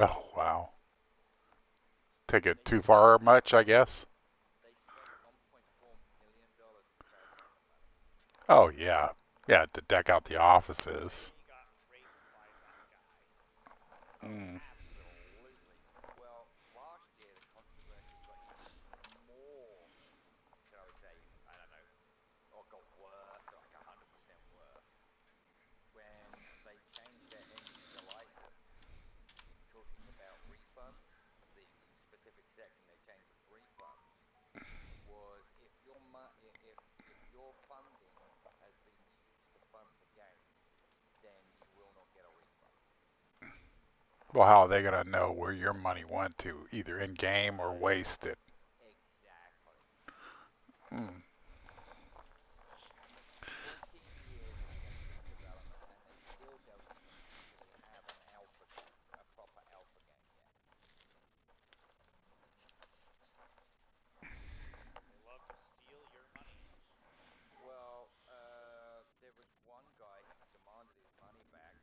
Oh, wow. Take it too far much, I guess. They spent $1.4 million in crowdfunding money. Oh, yeah. Yeah, to deck out the offices. They got raped by that guy. Oh, Mm. absolutely. Well, last year the controversy got even more, shall we say, I don't know, or got worse, or like 100% worse, when they changed their end user license, talking about refunds. The specific section they changed with refunds was if your funding has been used to fund the game, then you will not get a refund. Well, how are they going to know where your money went to, either in game or Right. wasted? Exactly. Mm. 14 years this game's been in development, and they still don't even actually have an alpha game, a proper alpha game yet. They love to steal your money. Well, there was one guy who demanded his money back.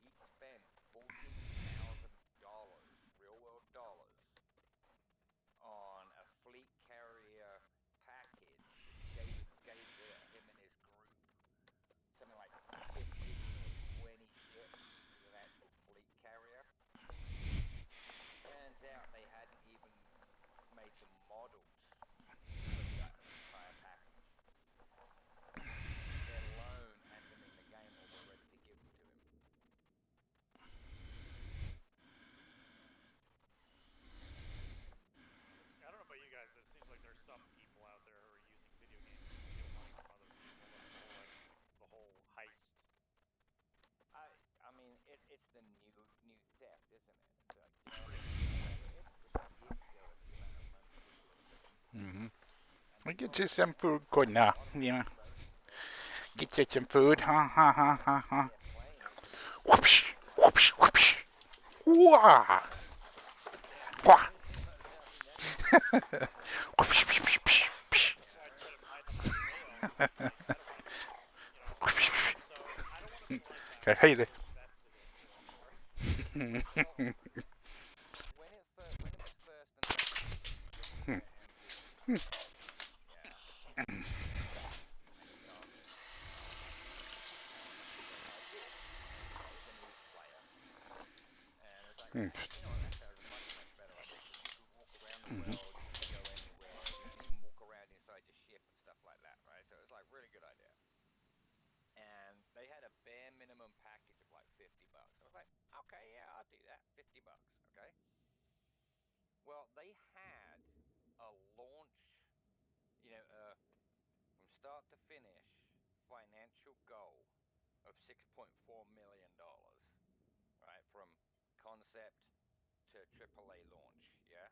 He'd spent $14,000, real world dollars, on a fleet carrier package, which gave him and his group something like 15 or 20 ships with an actual fleet carrier. Turns out they hadn't even made the models for that entire package, let alone had them in the game or were ready to give them to him. I don't know about you guys. It seems like there's some people out there who are using video games to steal money from other people. That's the whole heist. I mean, it's the new theft, isn't it? It's like, do you know what I mean? It's ridiculous the amount of money people are putting into Mm-hmm. games, and I'll people get are you some playing food, a good now. lot of Yeah. money, right? Get you some food. Ha ha ha ha And ha. they're playing it because it's Whoopsh, genuine money. whoopsh, whoopsh. Wah. Yeah, Wah. you know, I mean Whoopsh, whoopsh, whoopsh, whoopsh. That's why I try to buy them on sale because I'm like, I don't want to be, so I don't want to be like that I where I'm hate it. so invested into it to where it's so much well, worse. when it was first announced that we were getting the yeah and starting, and I did. I was a new player, and it was like, yeah, you know what? That sounds a much better idea because you could walk around the world, you could go anywhere, you could even walk around inside your ship and stuff like that, right? So it was like really good idea. And they had a bare minimum package of like $50. I was like, okay, yeah, I'll do that. $50, okay. Well, they had a launch, you know, from start to finish financial goal of $6.4 million, right? From concept to AAA launch, yeah?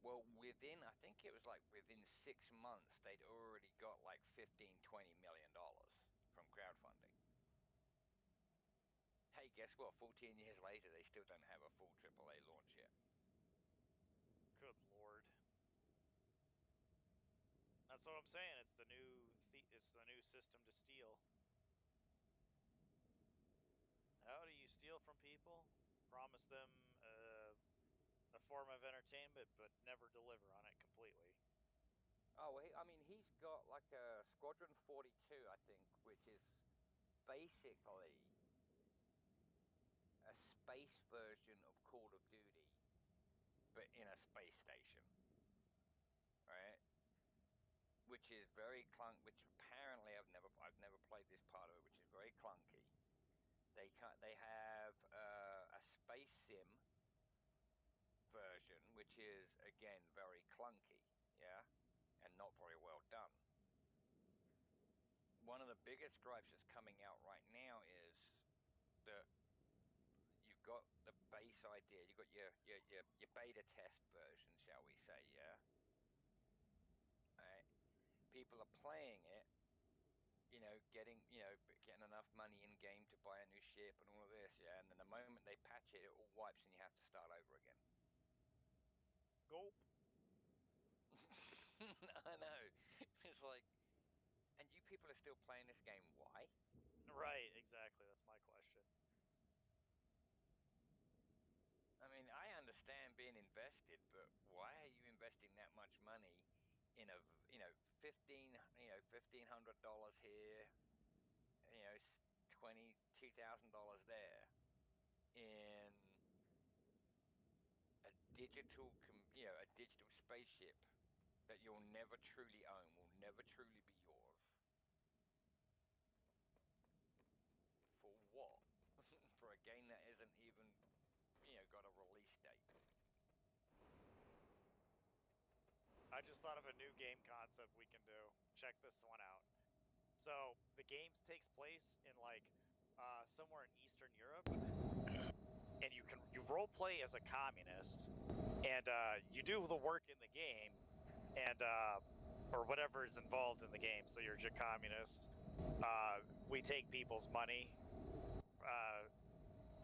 Well, I think it was like within 6 months, they'd already got like 15, $20 million from crowdfunding. Hey, guess what? 14 years later, they still don't have a full AAA launch yet. Good lord. That's what I'm saying. It's the new system to steal. How do you steal from people? Promise them a form of entertainment, but never deliver on it completely. Oh, well, I mean, he's got like a Squadron 42, I think, which is basically a space version of Call of Duty, but in a space station, right? Which is very which apparently I've never played this part of it, which is very clunky. They have a space sim version, which is again very clunky, yeah, and not very well done. One of the biggest gripes that's coming out right now is that you've got the base idea, you've got your beta test version, shall we say, yeah. Right? People are playing it, getting enough money in game to buy a new ship and all of this, yeah. And then the moment they patch it, it all wipes and you have to start over again. Gulp. I know. It's like, and you people are still playing this game. Why? Right, exactly. That's my question. being invested, but why are you investing that much money in a, 1500 $1,500 here, 22,000 there in a digital spaceship that you'll never truly own, will never truly be yours. For what? For a game that isn't even, got a release date. I just thought of a new game concept we can do. Check this one out. So the game takes place in like somewhere in Eastern Europe, and you role play as a communist, and you do the work in the game, and or whatever is involved in the game. So you're a communist. We take people's money,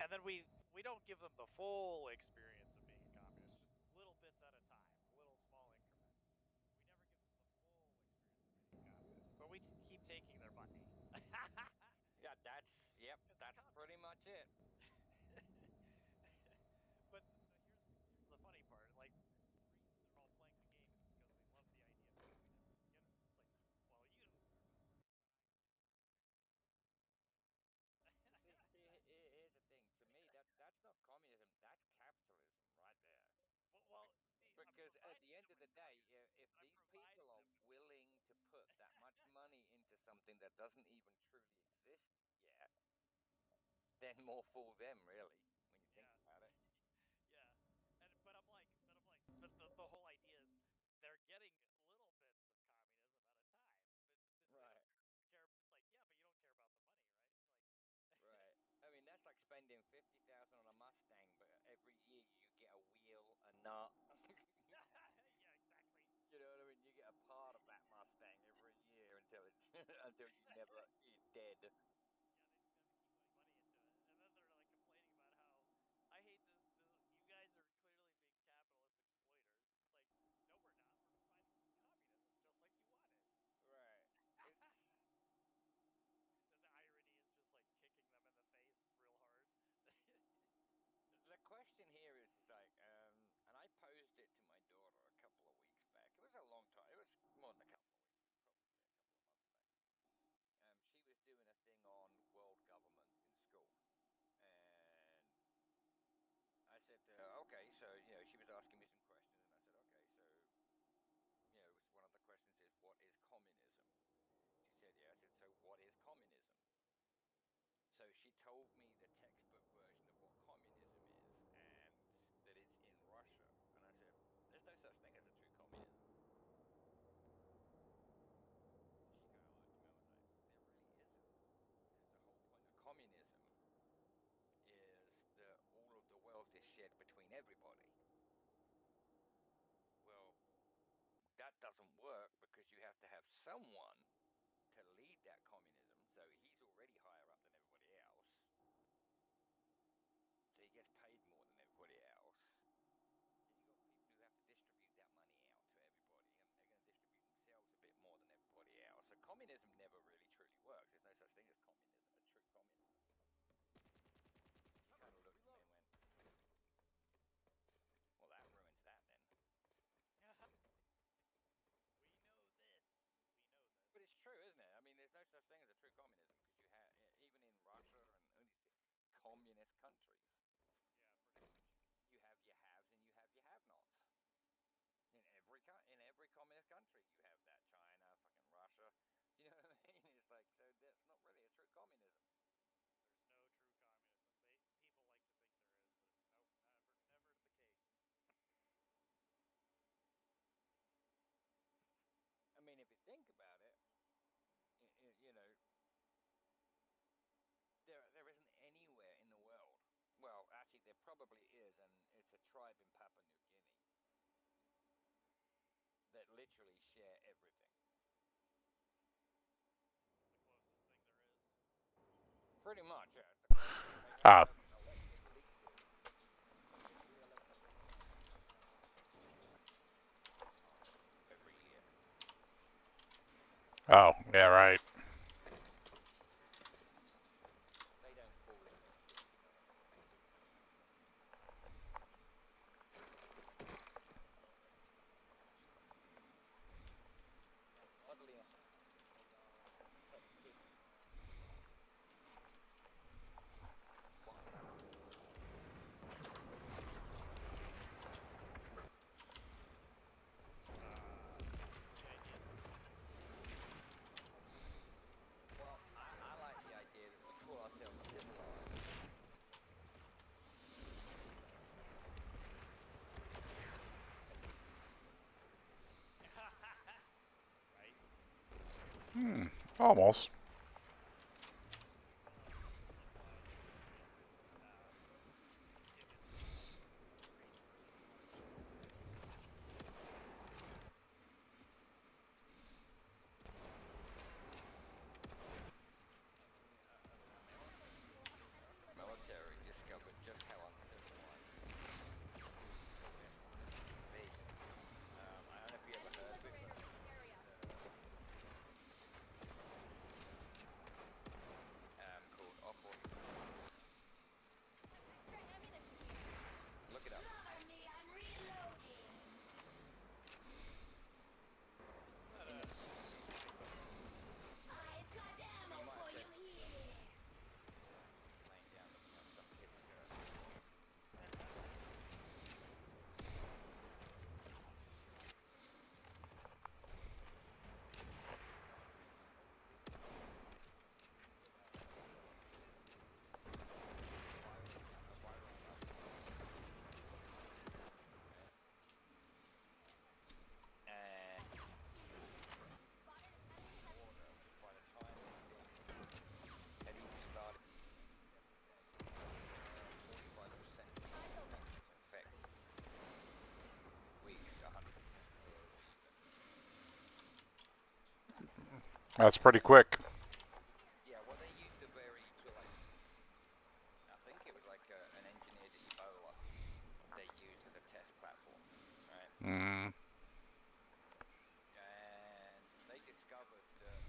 and then we don't give them the full experience of being a communist, just little bits at a time, little small increments. We never give them the full experience of being a communist, but we keep taking their money. Yeah, yep, It's that's pretty communism. much it. But here's the funny part. Like the reason they're all playing the game is because they love the idea of communism. You know, it's like, well, you don't care about the money, but I Here's the thing. To me, that's not communism. That's capitalism right there. well, Steve, I'm Because at providing the end them of with the day, money. if I'm these providing people are them with money. willing to put that much money into something that doesn't even truly exist yet, then more fool them, really, when you think Yeah, about it. yeah. But the whole idea is they're getting little bits of communism at a time. But since they Right, don't care, it's like, yeah, but you don't care about the money, right? It's like, right. I mean, that's like spending 50,000 on a Mustang, but every year you get a wheel, a nut. yeah, exactly. You know what I mean? You get a part of that Mustang every year until it until you're dead. Yeah, they just never keep putting money into it, and then they're like complaining about how I hate this. You guys are clearly being capitalist exploiters. It's like, no, we're not. We're providing you with communism, just like you wanted. Right. It's The irony is just like kicking them in the face real hard. the question here is like, and I posed it to my daughter a couple of weeks back. It was a long time. It was more than a couple of weeks. It was probably a couple of months back. She was doing a thing on world governments in school, and I said, okay, so she was asking me some questions, and I said, okay, so one of the questions is, what is communism? She said, yeah. I said, so what is communism? So she told me the textbook version of what communism is, and that it's in Russia. And I said, there's no such thing as a true communism. And she kind of looked at me. I was like, there really isn't, because the whole point of communism is that all of the wealth is shared between everybody. Well, that doesn't work because you have to have someone to lead that communism. So he's already higher up than everybody else. So he gets paid more than everybody else. Then you've got people who have to distribute that money out to everybody, and they're going to distribute themselves a bit more than everybody else. So communism never really truly works. There's no such thing as communism, a true communism. And she kind of looked at me and went, well, that ruins that then. We know this. We know this. But it's true, isn't it? I mean, there's no such thing as a true communism because you have, even in Russia and only communist countries, Yeah, pretty much. you have your haves and you have your have-nots. In every communist country, you have that. China, fucking Russia. Do you know what I mean? It's like, so that's not really a true communism. There's no true communism. People like to think there is, but nope, never the case. I mean, if you think about it, you know, there isn't anywhere in the world. Well, actually, there probably is, and it's a tribe in Papua New Guinea that literally share everything. The closest thing there is. Pretty much, yeah. It's the closest thing. They have Ah, electric lead bills. They get free electricity every year. oh, yeah, right. They don't fool them, if you know what I mean. Almost. But if it's a resource you want to keep consistent, American military discovered just how uncivilized professional military can be. I don't know if you ever heard of it, but called Operation. Look it up. not In a the, you might have said laying down some kid's skirt. And order by the time this thing had even started 7 days, 45% of the base was infected. Weeks, 100%. That's pretty quick. Yeah, well, they used a very sort of like, I think it was like an engineered Ebola they used as a test platform, right? Mm. And they discovered that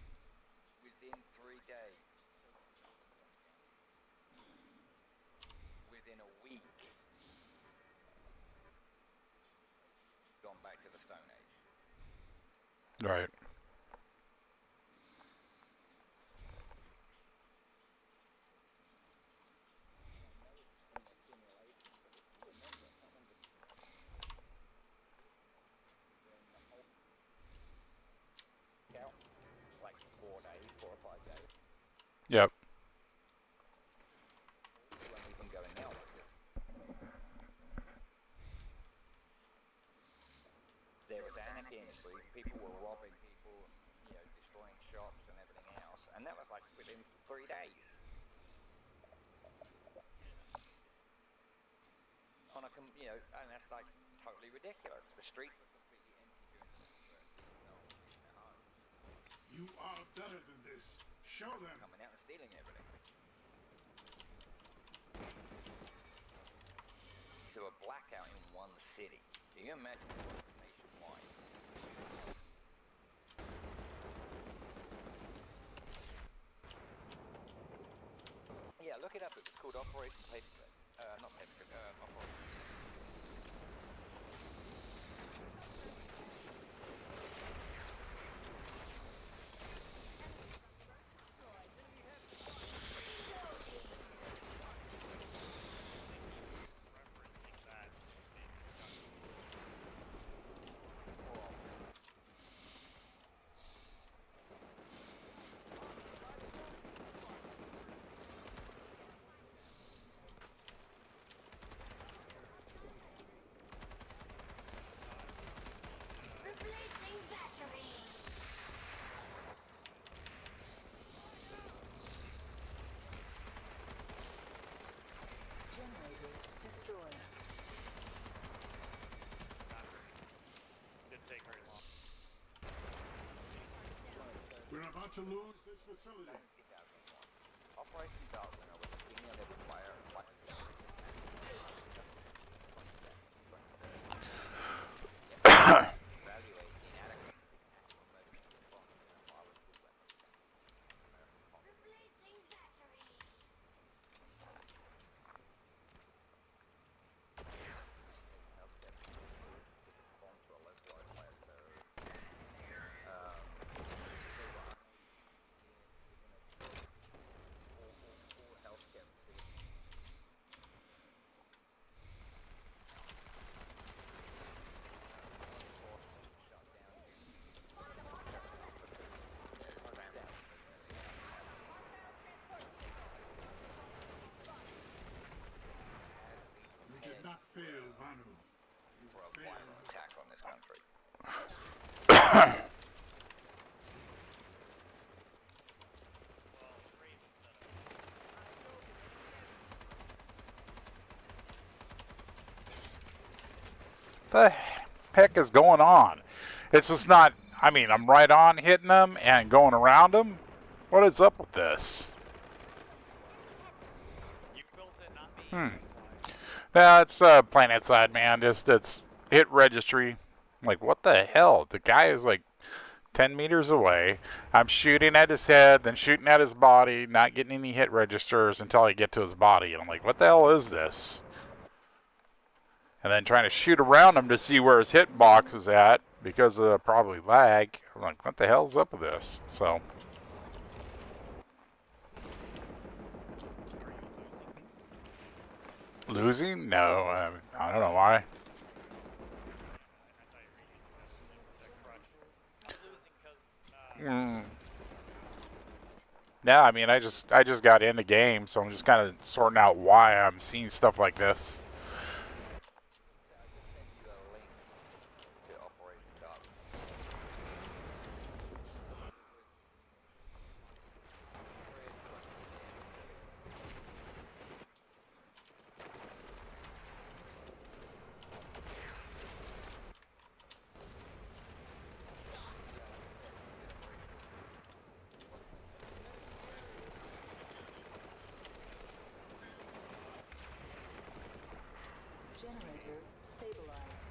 within 3 days, so this is after lockdown, within a week, gone back to the Stone Age. Right. And I know it's in their simulation, but if you remember, I can't remember when the whole out like 4 days, 4 or 5 days, Yep. weren't even going out like this. There was anarchy in the streets. People were robbing people and destroying shops and everything else. And that was like within 3 days. And that's like totally ridiculous. The streets were completely empty during the outbursts, even with no one was leaving their homes. You are better than this. Show them. Coming out and stealing everything. So a blackout in one city. Can you imagine nationwide? Yeah, look it up. It was called Operation Paperclip. Not Paperclip. Operation. referencing that in conjunction with Replacing battery. Generator destroyed. didn't take very long. We're about to lose this facility. 2001. Operation Darkwing was a senior level player at Black. Evaluate inadequate actual emergency response in a fire with full weapons against American populace. Replacing battery. Healthcare facilities to respond to a localized fire. So, within a all healthcare facilities. Law enforcement was shut down due to because cramped down and everything You did not fail, Vanu. You for a failed. violent attack on this country. The heck is going on? It's just not. I mean, I'm right on hitting them and going around them. What is up with this? You built it, not me. Hmm. That's why. No, it's planet side, man. Just it's hit registry. Like, what the hell? The guy is like 10 meters away. I'm shooting at his head, then shooting at his body, not getting any hit registers until I get to his body. And I'm like, what the hell is this? And then trying to shoot around him to see where his hitbox is at because of probably lag. I'm like, what the hell's up with this? So, Are you losing? losing? No, I don't know why. I thought you were using that as a crutch. I'm losing because Mm. Yeah, I mean, I just got in the game, so I'm just kind of sorting out why I'm seeing stuff like this. I just sent you a link to Operation Dark. Generator stabilized.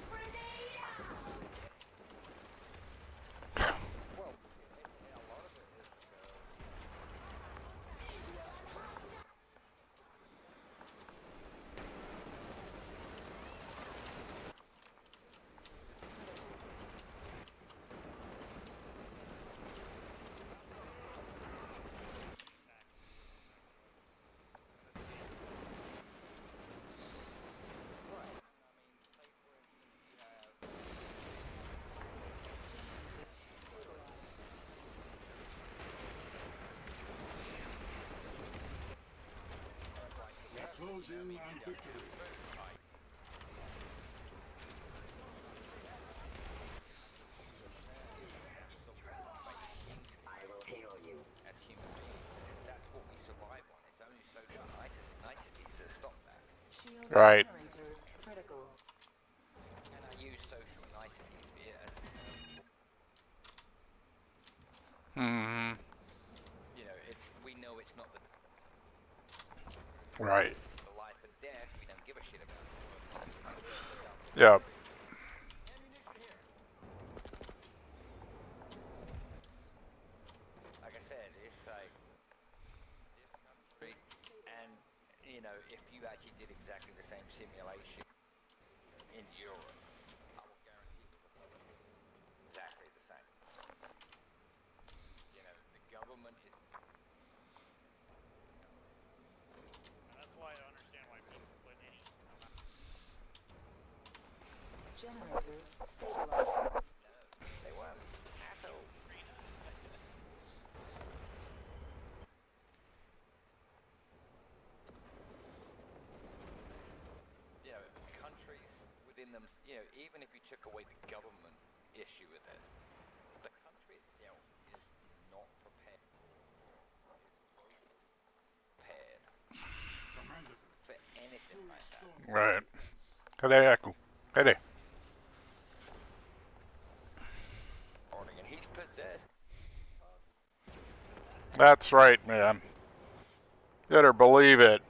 Grenade out! Well, a lot of it is because Visual on hostile. attack is next to us in this game. right. I mean, say for instance, you have right. So you We're have closing on victory. right. I will heal you. As human beings, because that's what we survive on. It's only social niceties that stop that. Shield Right. generator critical. And I use social niceties here as Hmm. we know it's not Right. the life and death. We don't give a shit about it. Yep. Like I said, it's like this country, and if you actually did exactly the same simulation in Europe, I will guarantee the result would be exactly the same. The government is And that's why I don't understand why people put any amount. Generator stabilized. no, they weren't assholes. Countries within them, even if you took away the government issue with it, the country itself is not prepared Commander, for anything full like that. storm Right. defense. Cadê, Echo? Cadê? And he's possessed. That's right, man. Better believe it.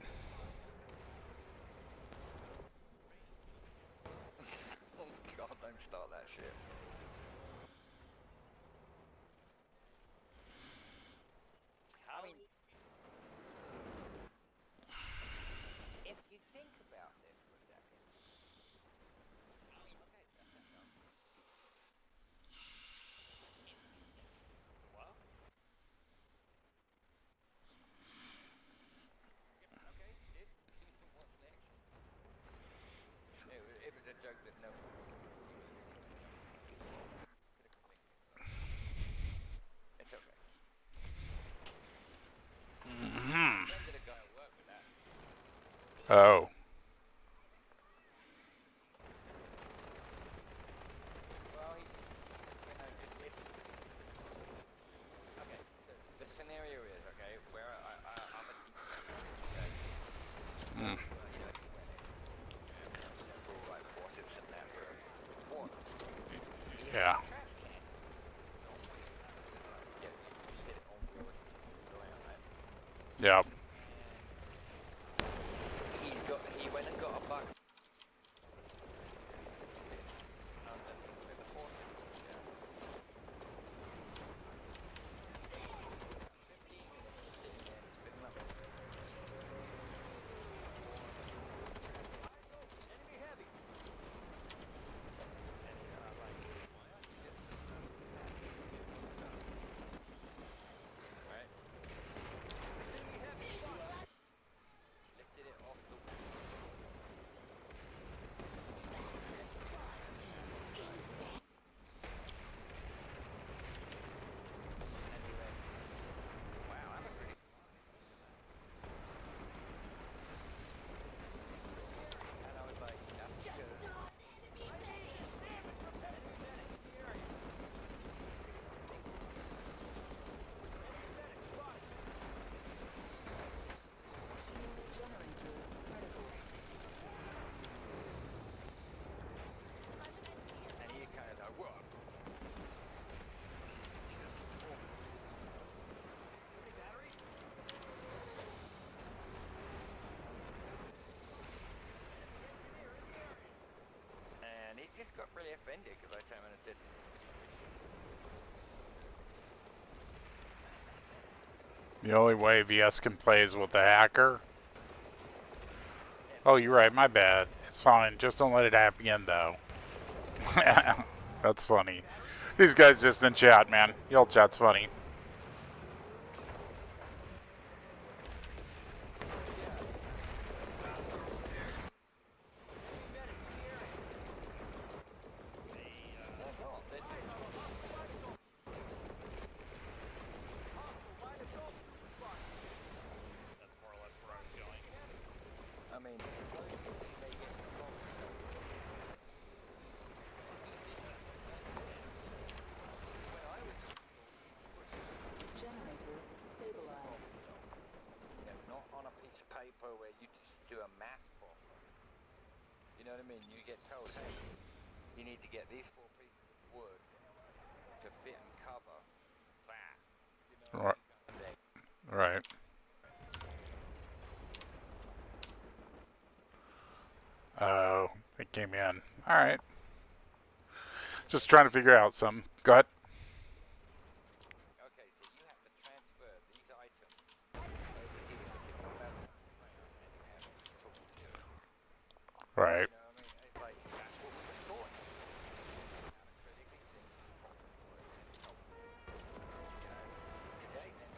Oh God, don't start that shit. How I mean, if you think about this for a second, I mean, okay, no. what? Okay, dude. What's next? It was a joke that no. Critical thinking. It's okay. I Hmm. offended a guy at work with that. Oh. Yep. And he went and got a buck. With the horse. Yeah. 15 minutes just sitting there spinning up. Enemy heavy. And like, why aren't you just right? Enemy heavy. Lifted it off the. And he went, wow, I'm a pretty. And I was like, that's good. Shield generator critical. And he kind of like, whoa. And he just got really offended because I turned around and said, The only way VS can play is with a hacker. Oh, you're right. My bad. It's fine. Just don't let it happen again, though. That's funny. These guys just in chat, man. Y'all chat's funny. That's more or less where I was going. I mean, Generator stabilized. you know, not on a piece of paper where you just do a math problem. You know what I mean? You get told, hey, you need to get these 4 pieces of wood to fit and cover that. You know what I Right. mean? Right. Oh, it came in. All right. Just trying to figure out some. Go ahead. Okay, so you have to transfer these items over here, but you're not allowed to around and you have these tools to do it. Right. You know what I mean? It's like, that's what we were taught. How to critically think problems to work and solve them. You know, today, then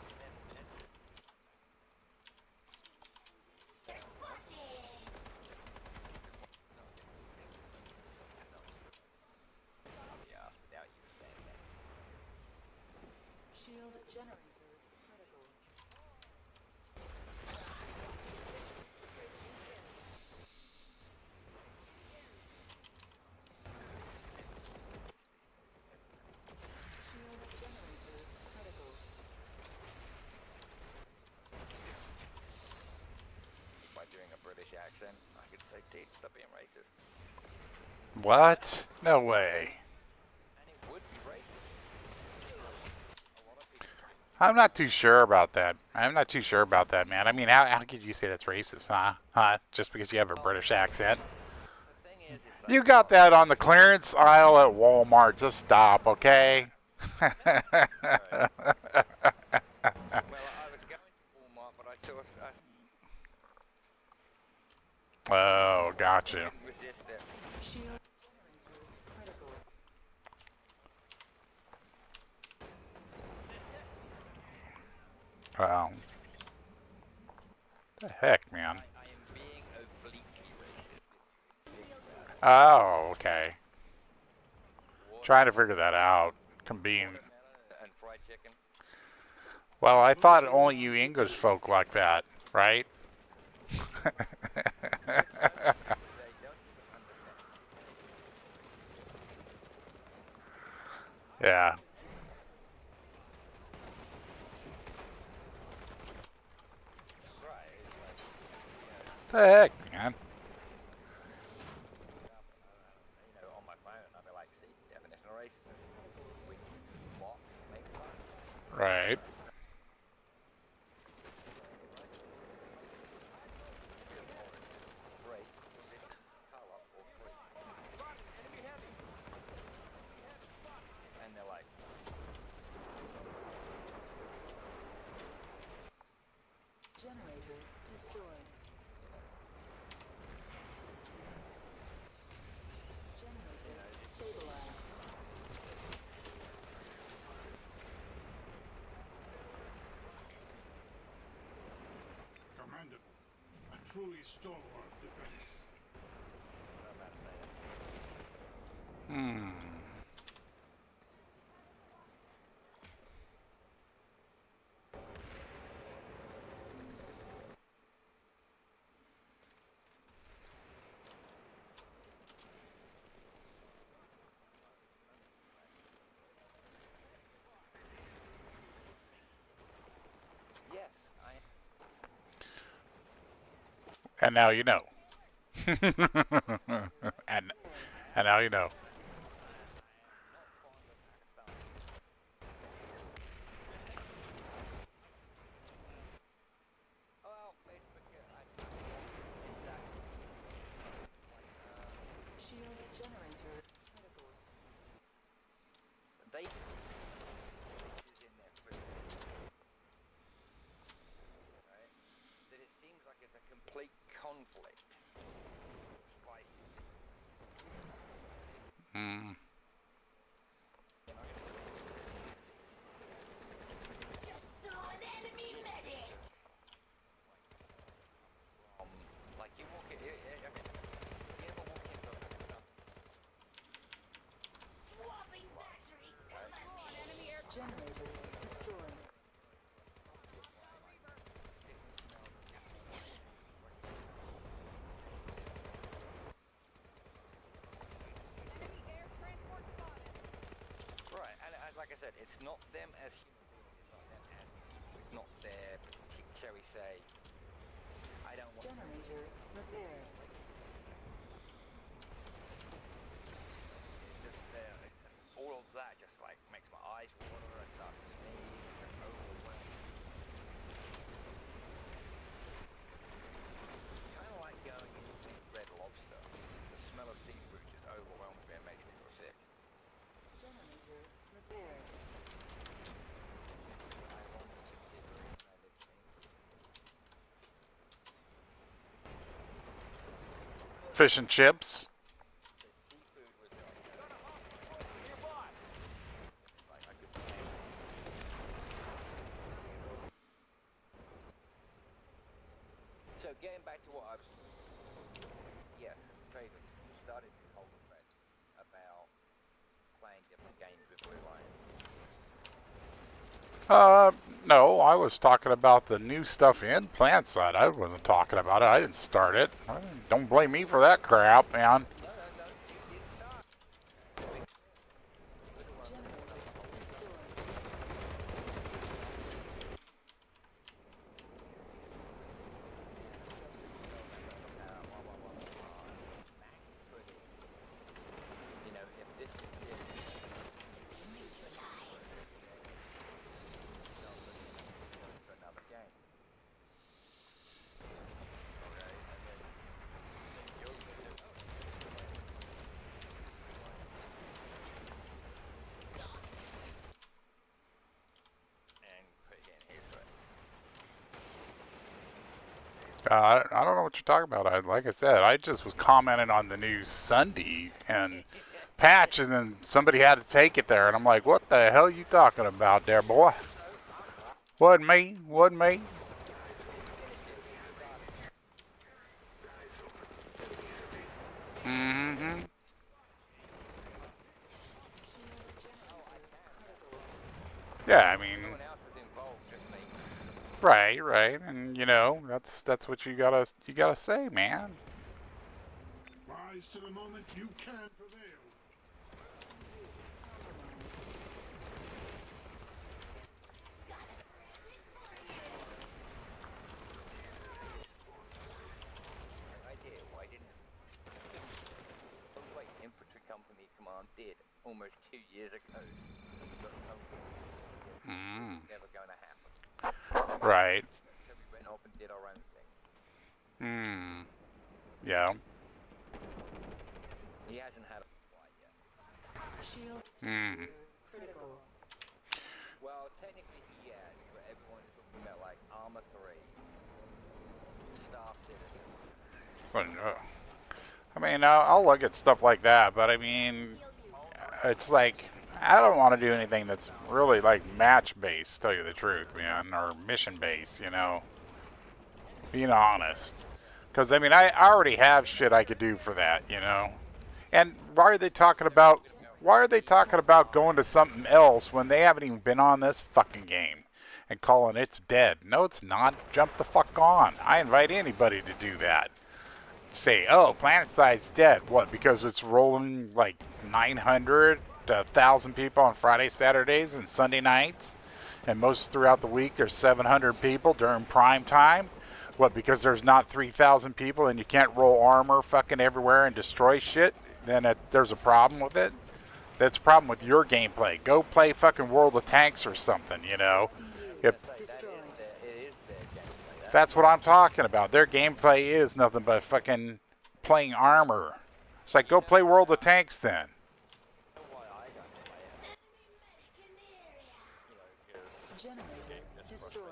yeah, without you saying that. Shield generator critical. Shield generator critical. By doing a British accent, I could say, dude, stop being racist. What? No way. And it would be racist. A lot of people. I'm not too sure about that. I'm not too sure about that, man. I mean, how could you say that's racist, huh? Huh? Just because you have a British accent? The thing is, it's like, You got that on the clearance aisle at Walmart. Just stop, okay? Well, I was going to Walmart, but I saw. Oh, got I you. couldn't resist it. Shield generator critical. Wow. The heck, man. I am being obliquely racist if you think about it. Oh, okay. Trying to Watermelon, figure that out. Being, watermelon and fried chicken. well, I thought only you English folk like that, right? It's so stupid, they don't even understand. Yeah. Right, it's like, you know, The heck, man. you know, on my phone, I'll be like, see, definition of racism. We mock, make fun. Right. Generator destroyed. Generator stabilized. Commendable. A truly stalwart defense. I'm about to say that. Hmm. Yes, I am. And now you know. and and now you know. I am not fond of Pakistan. Well, it's because it's that like Shield generator critical. they is in their food, right? That it seems like it's a complete conflict with spices. Hmm. You know, Just saw an enemy medic. like you walk in, okay. You ever walk into a restaurant, Swapping battery. right? Generator destroyed. Different smells. Right, and like I said, it's not them as human beings, it's not them as people, it's not their, shall we say, I don't want Generator repaired. it's just there, it's just all of that just like makes my eyes water, I start to sneeze, it's just overwhelming. Kind of like going and eating Red Lobster. The smell of seafood just overwhelms me and makes me feel sick. Generator repaired. Ironic considering when I lived in England. Fish and chips. The seafood was like, it's like I could stand it. So getting back to what I was, yes, Traven, you started this whole thread about playing different games with Blue Lions. No, I was talking about the new stuff in Plant Side. I wasn't talking about it. I didn't start it. Don't blame me for that crap, man. No, you did start. To be clear, you were the one that brought up the whole stuff. Max putting, if this is it, start looking at going to another game. Okay, and then you're going to, and put it in his thread. I don't know what you're talking about. Like I said, I just was commenting on the new Sunday and patch, and then somebody had to take it there, and I'm like, what the hell are you talking about there, boy? So I'm Wasn't me. Wasn't me. Mm-hmm. Shield generator critical. Yeah, I mean, no one else was involved, just me. right, and that's what you gotta say, man. Rise to the moment you can prevail. I did. Why didn't? Oh wait, infantry company command did almost 2 years ago. We got told Mm. never going to happen. Right. So we went off and did our own thing. Mm. Yeah. He hasn't had a fight yet. Shield Mm. generator critical. Well, technically he has, but everyone's talking about like Armor 3 I mean, I'll look at stuff like that, but I mean, it's like I don't want to do anything that's really like match based. Tell you the truth, man, or mission based. You know, being honest. Because I mean, I already have shit I could do for that. You know, and why are they talking about? Why are they talking about going to something else when they haven't even been on this fucking game and calling it's dead? No, it's not. Jump the fuck on. I invite anybody to do that. Say, oh, PlanetSide's dead. What? Because it's rolling like 900 to 1,000 people on Friday, Saturdays, and Sunday nights, and most throughout the week there's 700 people during prime time. What? Because there's not 3,000 people and you can't roll armor fucking everywhere and destroy shit? Then there's a problem with it. That's a problem with your gameplay. Go play fucking World of Tanks or something, you know. If that's what I'm talking about. Their gameplay is nothing but fucking playing armor. It's like, go play World of Tanks then. Generator destroyed.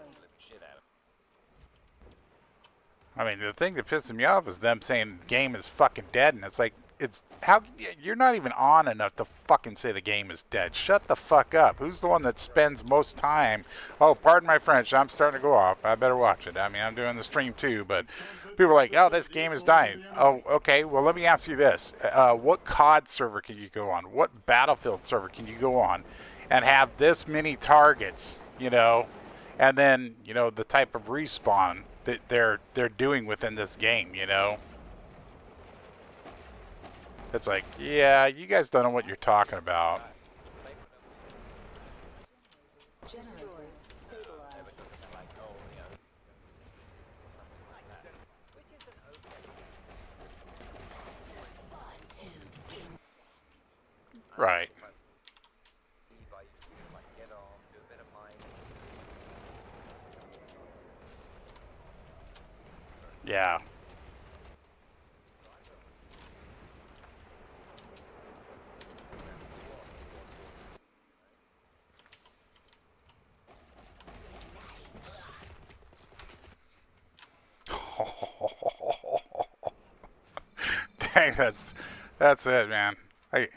I mean, the thing that pisses me off is them saying the game is fucking dead, and it's like, it's how you're not even on enough to fucking say the game is dead. Shut the fuck up. Who's the one that spends most time? Oh, pardon my French. I'm starting to go off. I better watch it. I mean, I'm doing the stream too, but people are like, oh, this game is dying. Oh, okay. Well, let me ask you this: what COD server can you go on? What Battlefield server can you go on, and have this many targets? You know, and then you know the type of respawn that they're doing within this game. You know. It's like, yeah, you guys don't know what you're talking about. Generator stabilized. Right. Yeah. Dang, that's it, man. Like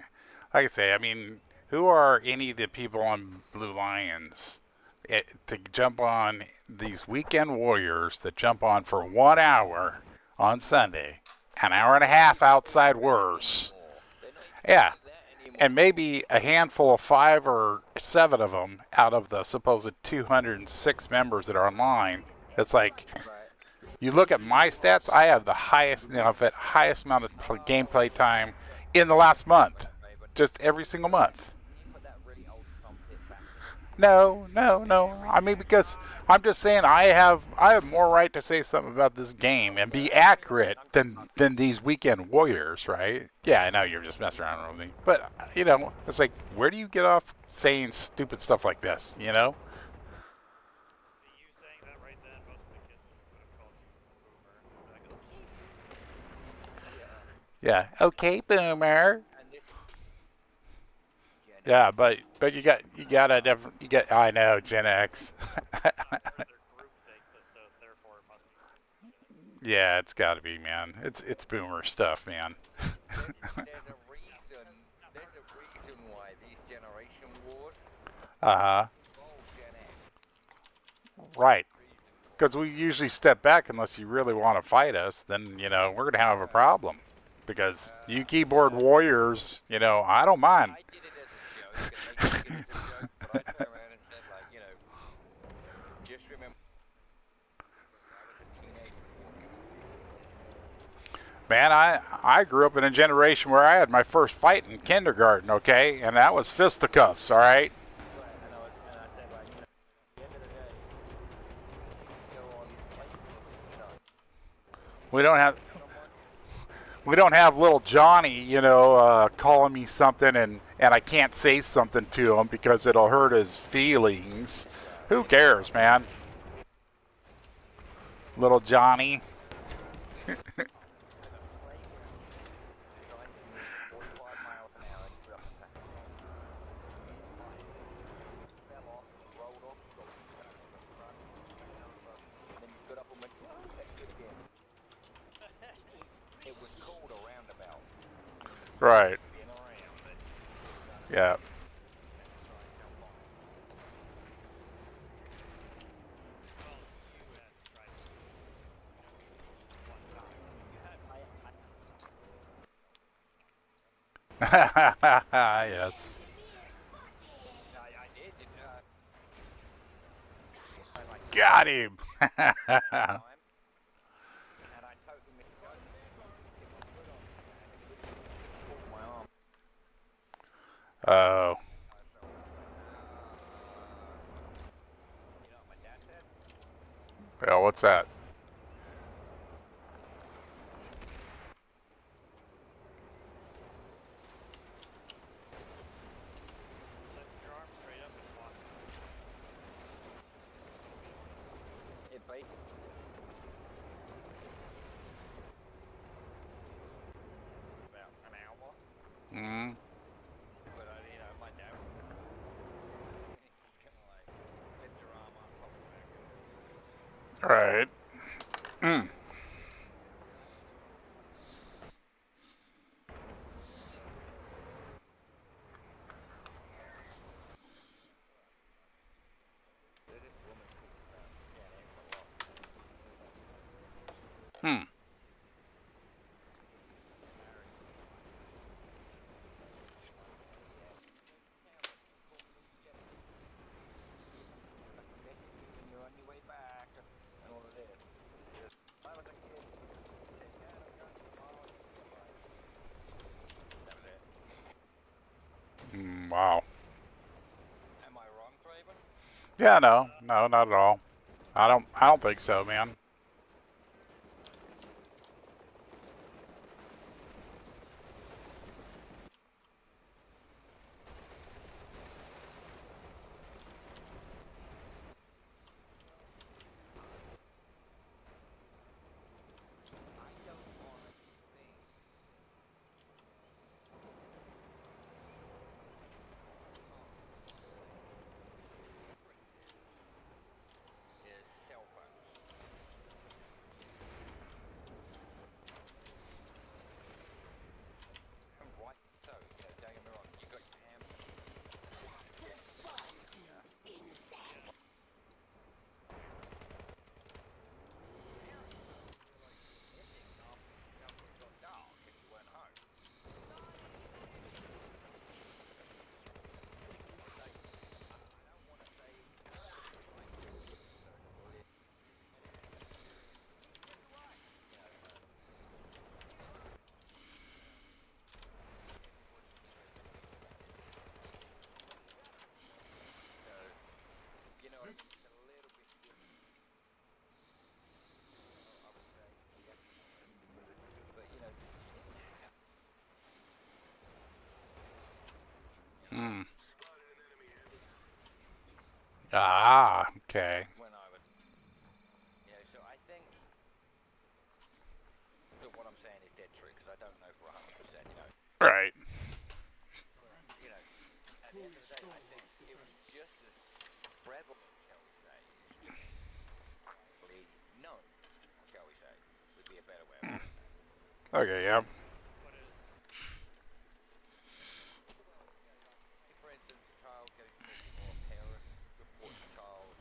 I say, I mean, who are any of the people on Blue Lions to jump on these weekend warriors that jump on for 1 hour on Sunday, an hour and a half outside worse? Yeah, and maybe a handful of 5 or 7 of them out of the supposed 206 members that are online. It's like, you look at my stats, I have the highest, highest amount of gameplay time in the last month. Just every single month. No, no, no. I mean, because I'm just saying I have more right to say something about this game and be accurate than these weekend warriors, right? Yeah, I know you're just messing around with me, but you know, it's like, where do you get off saying stupid stuff like this? You know? See, you saying that right then, most of the kids would have called you a boomer. Like, okay, Yeah. Okay, boomer. Yeah, but you gotta definitely you get. I know Gen X. their group think that, so therefore it must be bullshit. Yeah, it's got to be, man. It's boomer stuff, man. There's a reason why these generation wars Uh-huh. involve Gen X. Right. Because we usually step back unless you really want to fight us. Then you know we're gonna have a problem. Because you keyboard warriors, you know, I don't mind. I did it as a joke, and they took it as a joke, but I turned around and said, like, you know, just remember when I was a teenager. Man, I grew up in a generation where I had my first fight in kindergarten, okay, and that was fisticuffs, all right. And I said, like, you know, at the end of the day, go on Facebook and stuff. We don't have little Johnny, you know, calling me something and I can't say something to him because it'll hurt his feelings. Who cares, man? Little Johnny. Right. spin around it, you're gonna Yeah. and try and jump on it. Well, you had tried to do it, one time. You had I Yes. I did. I like Got him. one time, and I totally misjudged it. Hit my foot on it, and it literally pulled my arm. Oh. So I was like, you know what my dad said? Yeah, what's that? Lift your arm straight up and walk it. Don't feel it. It basically about an hour, Mm. but my dad was just kind of like lift your arm up, pop it back in. Right. Mm. There's this woman talks about Gen X a lot. Hmm. Married to a black man. She's like, oh yeah, you can't call me Gen X. I can message you when you're on your way back, and all of this. She goes, when I was a kid, you said, Dad, I'm going tomorrow. Yeah, bye. That was it. Mm, wow. Am I wrong, Craven? Yeah, no. No, not at all. I don't think so, man. I don't honestly think differences is cell phones. And rightly so. Don't get me wrong. You got your Android. Yeah. Apparently, you realized you were missing after it got dark and you weren't home. I don't want to say like so it's a little. You know, so you know what I mean. It's a little bit different. I would say, yes, but you didn't have. Hmm. Ah, okay. When I would, so I think that what I'm saying is dead true because I don't know for 100%. Right. But at the end of the day, I think it was just as prevalent, shall we say, it's just widely known, shall we say, would be a better way of putting that. Okay, yeah. What is? Well, like say for instance, a child goes missing or a parent reports a child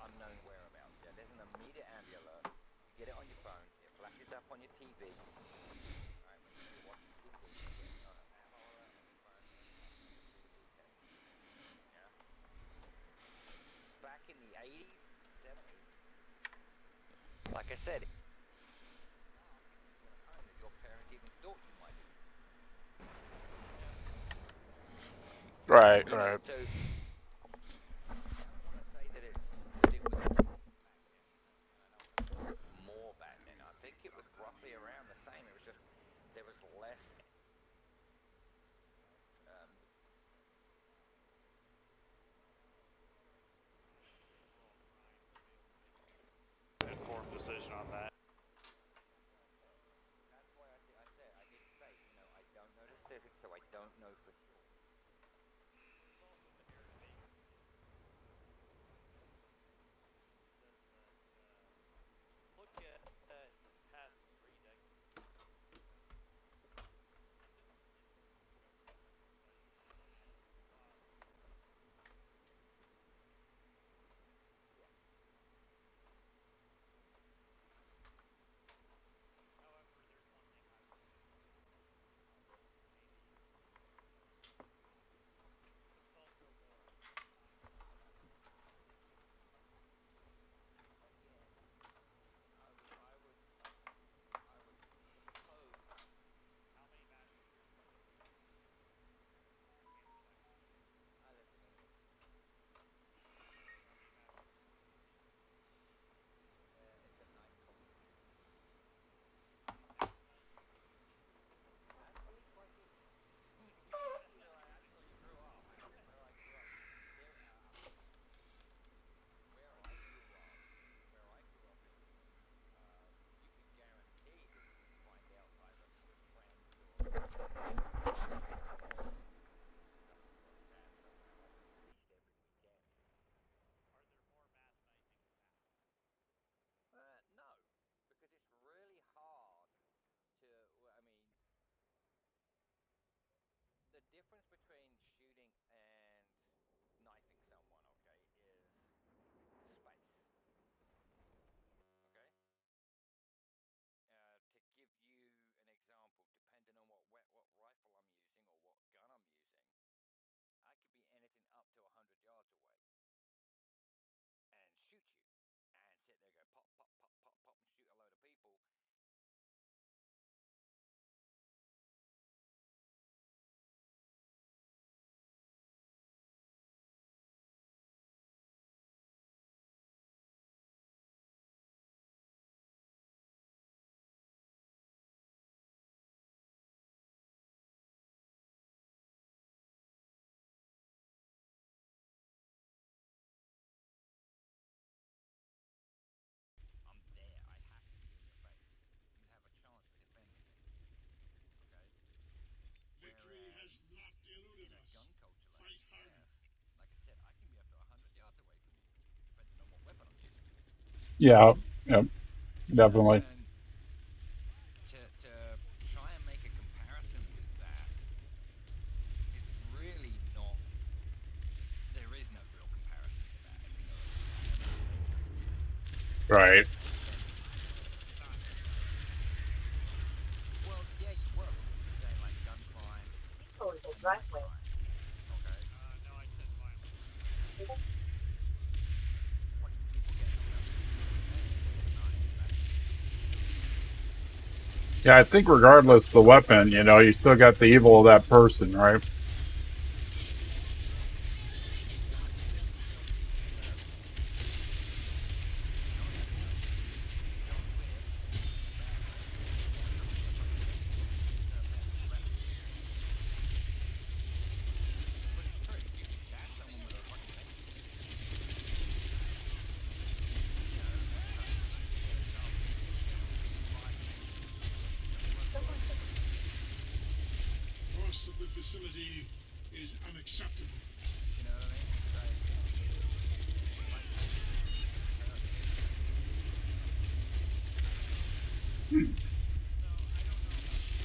unknown whereabouts. Yeah, there's an immediate Amber Alert. You get it on your phone. It flashes up on your TV. Right when you're watching TV, you get an Amber Alert on your phone, and it flashes up with all the details. Yeah. Back in the 80s, 70s, like I said, dark and you weren't home, that your parents even thought you might be. Yeah. Right, right. So I don't want to say that it was back then, and I don't want to say it was more back then. I think it was roughly around the same. It was just there was less. Um, Informed decision on that. that's why I said I did state. I don't know the statistics, so I don't know for sure. There's also the air debate says that look at the past 3 decades. It's what rifle I'm using or what gun I'm using, I could be anything up to 100 yards away and shoot you and sit there, go pop, pop, pop, pop, pop, and shoot a load of people. I'm there. I have to be in your face. You have a chance to defend against me. Okay? Victory has Whereas not eluded in a us. gun culture like Fight the harder. US, like I said, I can be up to 100 yards away from you, depending on what weapon I'm using. Yeah, yeah, You know, definitely. and to try and make a comparison with that is really not. There is no real comparison to that, if you know what I mean. I don't know how to make those two Right. sentences. It's not. It's not. Well, yeah, you were because you were saying like gun crime and youth crime. Okay, No, I said violent crime. fucking people getting knocked out in the middle of the night. Yeah, I think regardless the weapon, you still got the evil of that person, right? John Wick, the bad guy, stabbed someone with a fucking pencil and surpassed his weapon. But it's true. You can stab someone with a fucking pencil. You know, and trust me, you can get a sharp pencil and use 5 pencils, and it won't work. Loss of the facility is unacceptable. Do you know what I mean? It's like like it's gonna turn us against the Americans. So I don't know about the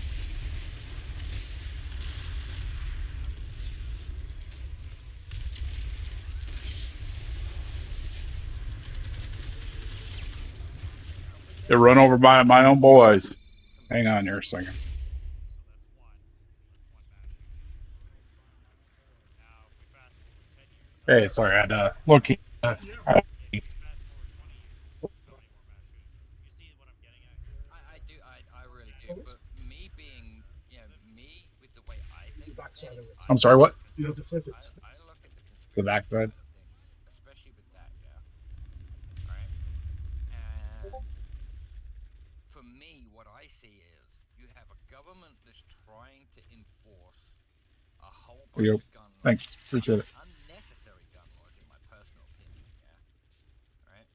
Get run over by my own boys. Hang on here a comparisons. second. So that's one. That's one mass shooting. Now, if we fast forward 10 years, how Hey, many more? sorry, I had to look. If we fast forward 20 years, how many more mass shootings? You see what I'm getting at here? So, I do. I really do. But me being, so me with the way I think of things, I I'm look sorry, at what? the I look at the The conspiracy backside. side of things, especially with that. Yeah. All right. And for me, what I see is you have a government that's trying to enforce a whole There you bunch go. of gun Thanks. laws, Appreciate it. unnecessary gun laws, in my personal opinion. Yeah. Right.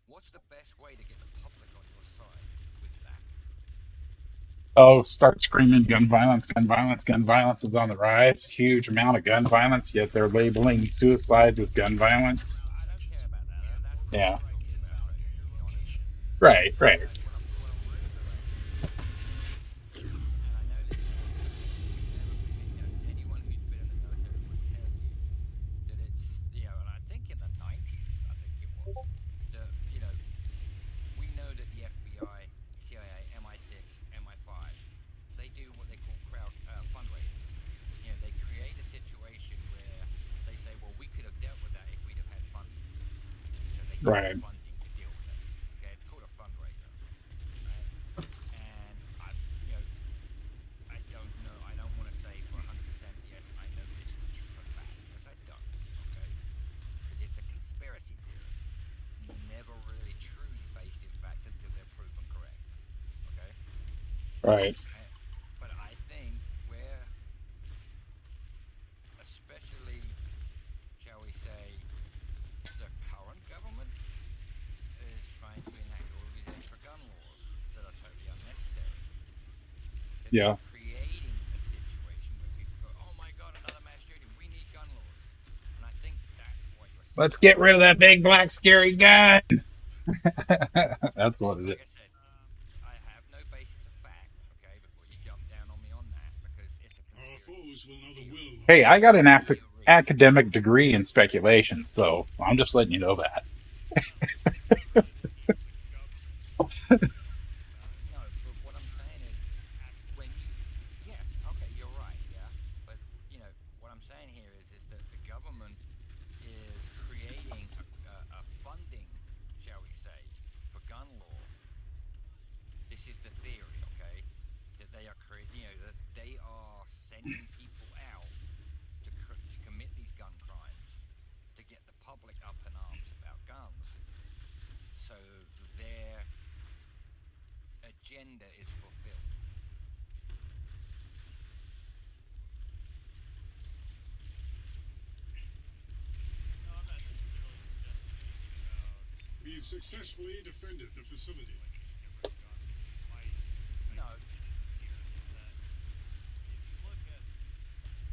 What's the best way to get the public on your side with that? Oh, start screaming gun violence, gun violence, gun violence is on the rise. Huge amount of gun violence, yet they're labeling suicides as gun violence. I don't care about that. That's not what Yeah. I'm talking about, Frederick. To be honest, Right, right. what I'm really trying to say is, and I know this sounds crazy. You've never, anyone who's been in the military would tell you that it's, and I think in the 90s, I think it was, that we know that the FBI, CIA, MI6, MI5, they do what they call crowd fundraisers. They create a situation where they say, well, we could have dealt with that if we'd have had funding. So they give you Right. funding to deal with it. Okay, it's called a fundraiser, right? And I don't know. I don't want to say for 100% yes, I know this for fact because I don't. Okay, because it's a conspiracy theory, never really truly based in fact until they're proven correct. Okay, Right. but I think where, especially, shall we say, the current government is trying to enact all of these extra gun laws that are totally unnecessary. That Yeah. they're creating a situation where people go, "Oh my God, another mass shooting! We need gun laws," and I think that's what you're Let's seeing. get rid of that big black scary gun. That's what it Like I is. said, I have no basis of fact. Okay, before you jump down on me on that, because it's a Our conspiracy foes will know the will theory. of Hey, I got an Theory. academic degree in speculation, so I'm just letting you know that. not really the need for governments to enforce it. It's more about No, but what I'm saying is, actual when you mass shootings. this is the theory, okay? That they are that they are sending people out to commit these gun crimes to get the public up in arms about guns, so their agenda is fulfilled. No, I'm not necessarily suggesting anything about We've successfully defended the facility. like we should get rid of guns. My No, opinion here is that if you look at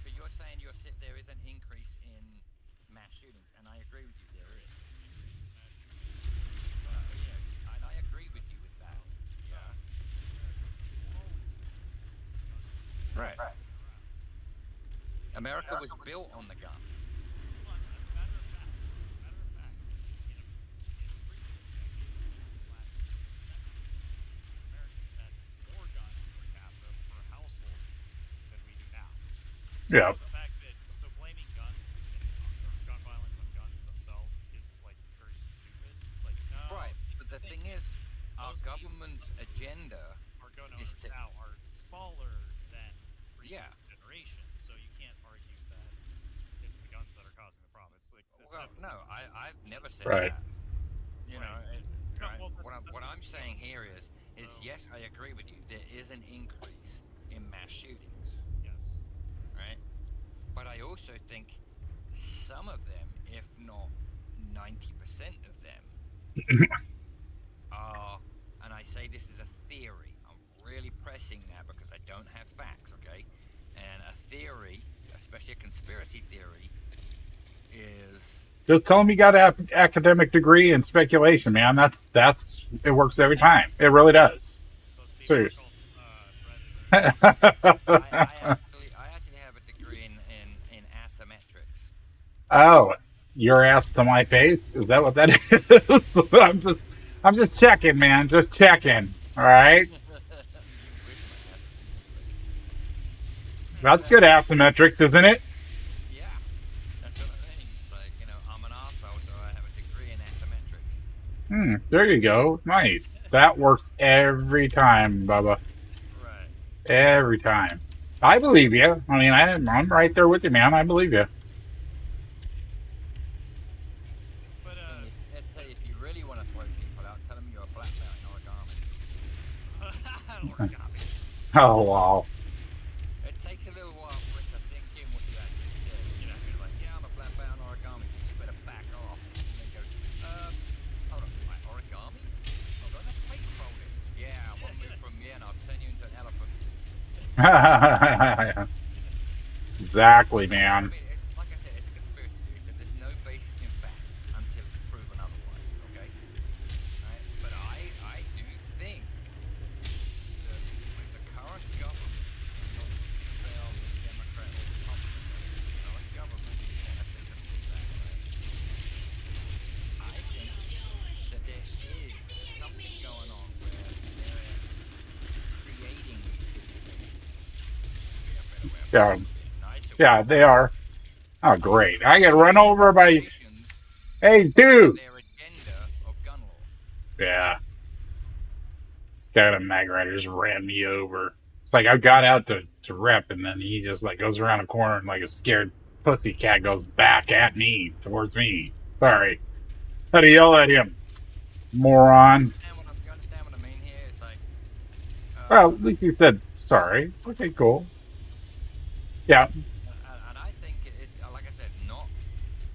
but you're saying there is an increase in mass shootings, and I agree with you. There is. there's an increase in mass shootings, but And I agree with you with that. Yeah. America always guns Right. around. America was built on the gun. But as a matter of fact, in previous decades, in the last century, Americans had more guns per capita per household than we do now. Yeah. So the fact that blaming guns or gun violence on guns themselves is like very stupid. It's like no, Right. But the thing is, our most government's agenda our gun is owners to now are smaller than previous Yeah. generations, so you can't argue that it's the guns that are causing the problem. It's like it's Well, definitely no, I've never said Right. that. You know, Right. No, right? well, that's What I'm saying here is So- yes, I agree with you. There is an increase in mass shootings, yes. right? But I also think some of them, if not 90% of them, are, and I say this is a theory. I'm really pressing that because I don't have facts, okay? And a theory, especially a conspiracy theory, is Just tell them you got an academic degree in speculation, man. That's it works every time. It really does. Those people Serious. are called predators. I actually have a degree in asymmetrics. Oh, your ass to my face? Is that what that is? I'm just checking, man. Just checking. All right. Wish my ass was in your face. That's good asymmetrics, isn't it? Yeah, that's what I mean. It's like, I'm an arsehole, so I have a degree in asymmetrics. There you go. Nice. That works every time, Bubba. Right. Every time. I believe you. I mean, I'm right there with you, man. I believe you. But Let's say if you really want to throw people out, tell them you're a black belt in origami. origami. Oh, wow. It takes a little while for it to sink in what you actually said. It's like, yeah, I'm a black belt in origami, so you better back off. And they go, hold on, like, origami? Hold on, that's paper folding. Yeah, one move from me and I'll turn you into an elephant. Exactly, I man. mean, it's like I said, it's a conspiracy theory, so there's no basis in fact until it's proven otherwise, okay? Right? But I do think that with the current government, not talking about Democrat or Republican government, the current government, senators and all that, right? I think that there is something going on where they're creating these situations. Maybe a better way of Yeah, putting it, nicer way yeah, of they putting are. it. Oh, great. I get run over by. Situations Hey, for dude. their agenda of gun law. Yeah. This guy with a mag rider just ran me over. It's like I got out to rep, and then he just like goes around a corner and like a scared pussy cat goes back at me, towards me. Sorry. Had to yell at him. Moron. You understand what I mean here? It's like, Well, at least he said sorry. Okay, cool. Yeah. and I think it's like I said, not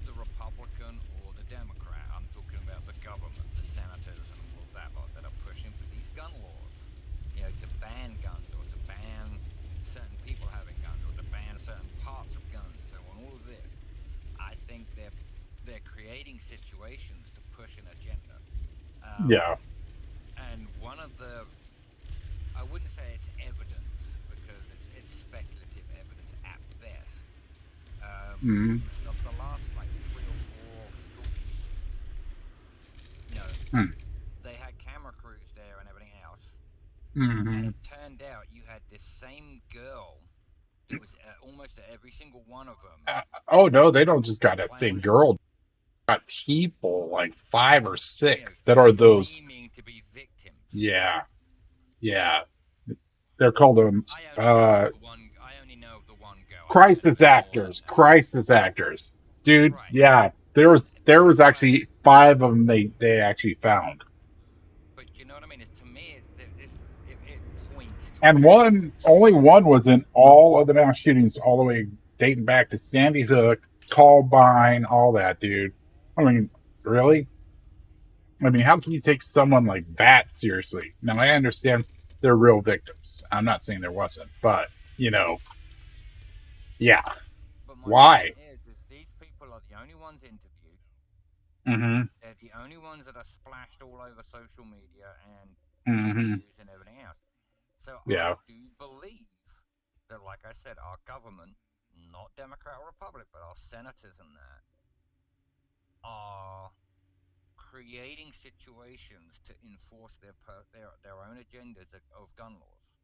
the Republican or the Democrat. I'm talking about the government, the senators, and all that lot that are pushing for these gun laws. To ban guns or to ban certain people having guns or to ban certain parts of guns and all of this. I think they're creating situations to push an agenda. Yeah. And one of the, I wouldn't say it's evidence because it's speculative evidence at best. Mm. The last like 3 or 4 school shootings, Hmm. they had camera crews there and everything else, Mm-hmm. and it turned out you had this same girl that was almost at every single one of them. Oh no, they don't just got that same claiming- girl. Got people like 5 or 6 that are those. claiming to be victims. Yeah. Yeah, they're called I only know of the one. I only know of the one girl. I don't know crisis any more than actors. that. Crisis actors, dude. Right. Yeah, there This was is why. actually 5 of them they actually found, But you know what I mean? It's to me, it points to and one revenge. only one was in all of the mass shootings, all the way dating back to Sandy Hook, Columbine, all that, dude. I mean, really? I mean, how can you take someone like that seriously? Now, I understand they're real victims. I'm not saying there wasn't, but you know, yeah. But my point Why? is these people are the only ones interviewed. Mm-hmm. They're the only ones that are splashed all over social media and in the Mm-hmm. news and everything else. So I Yeah. do believe that, like I said, our government, not Democrat or Republic, but our senators and that, are creating situations to enforce their own agendas of gun laws.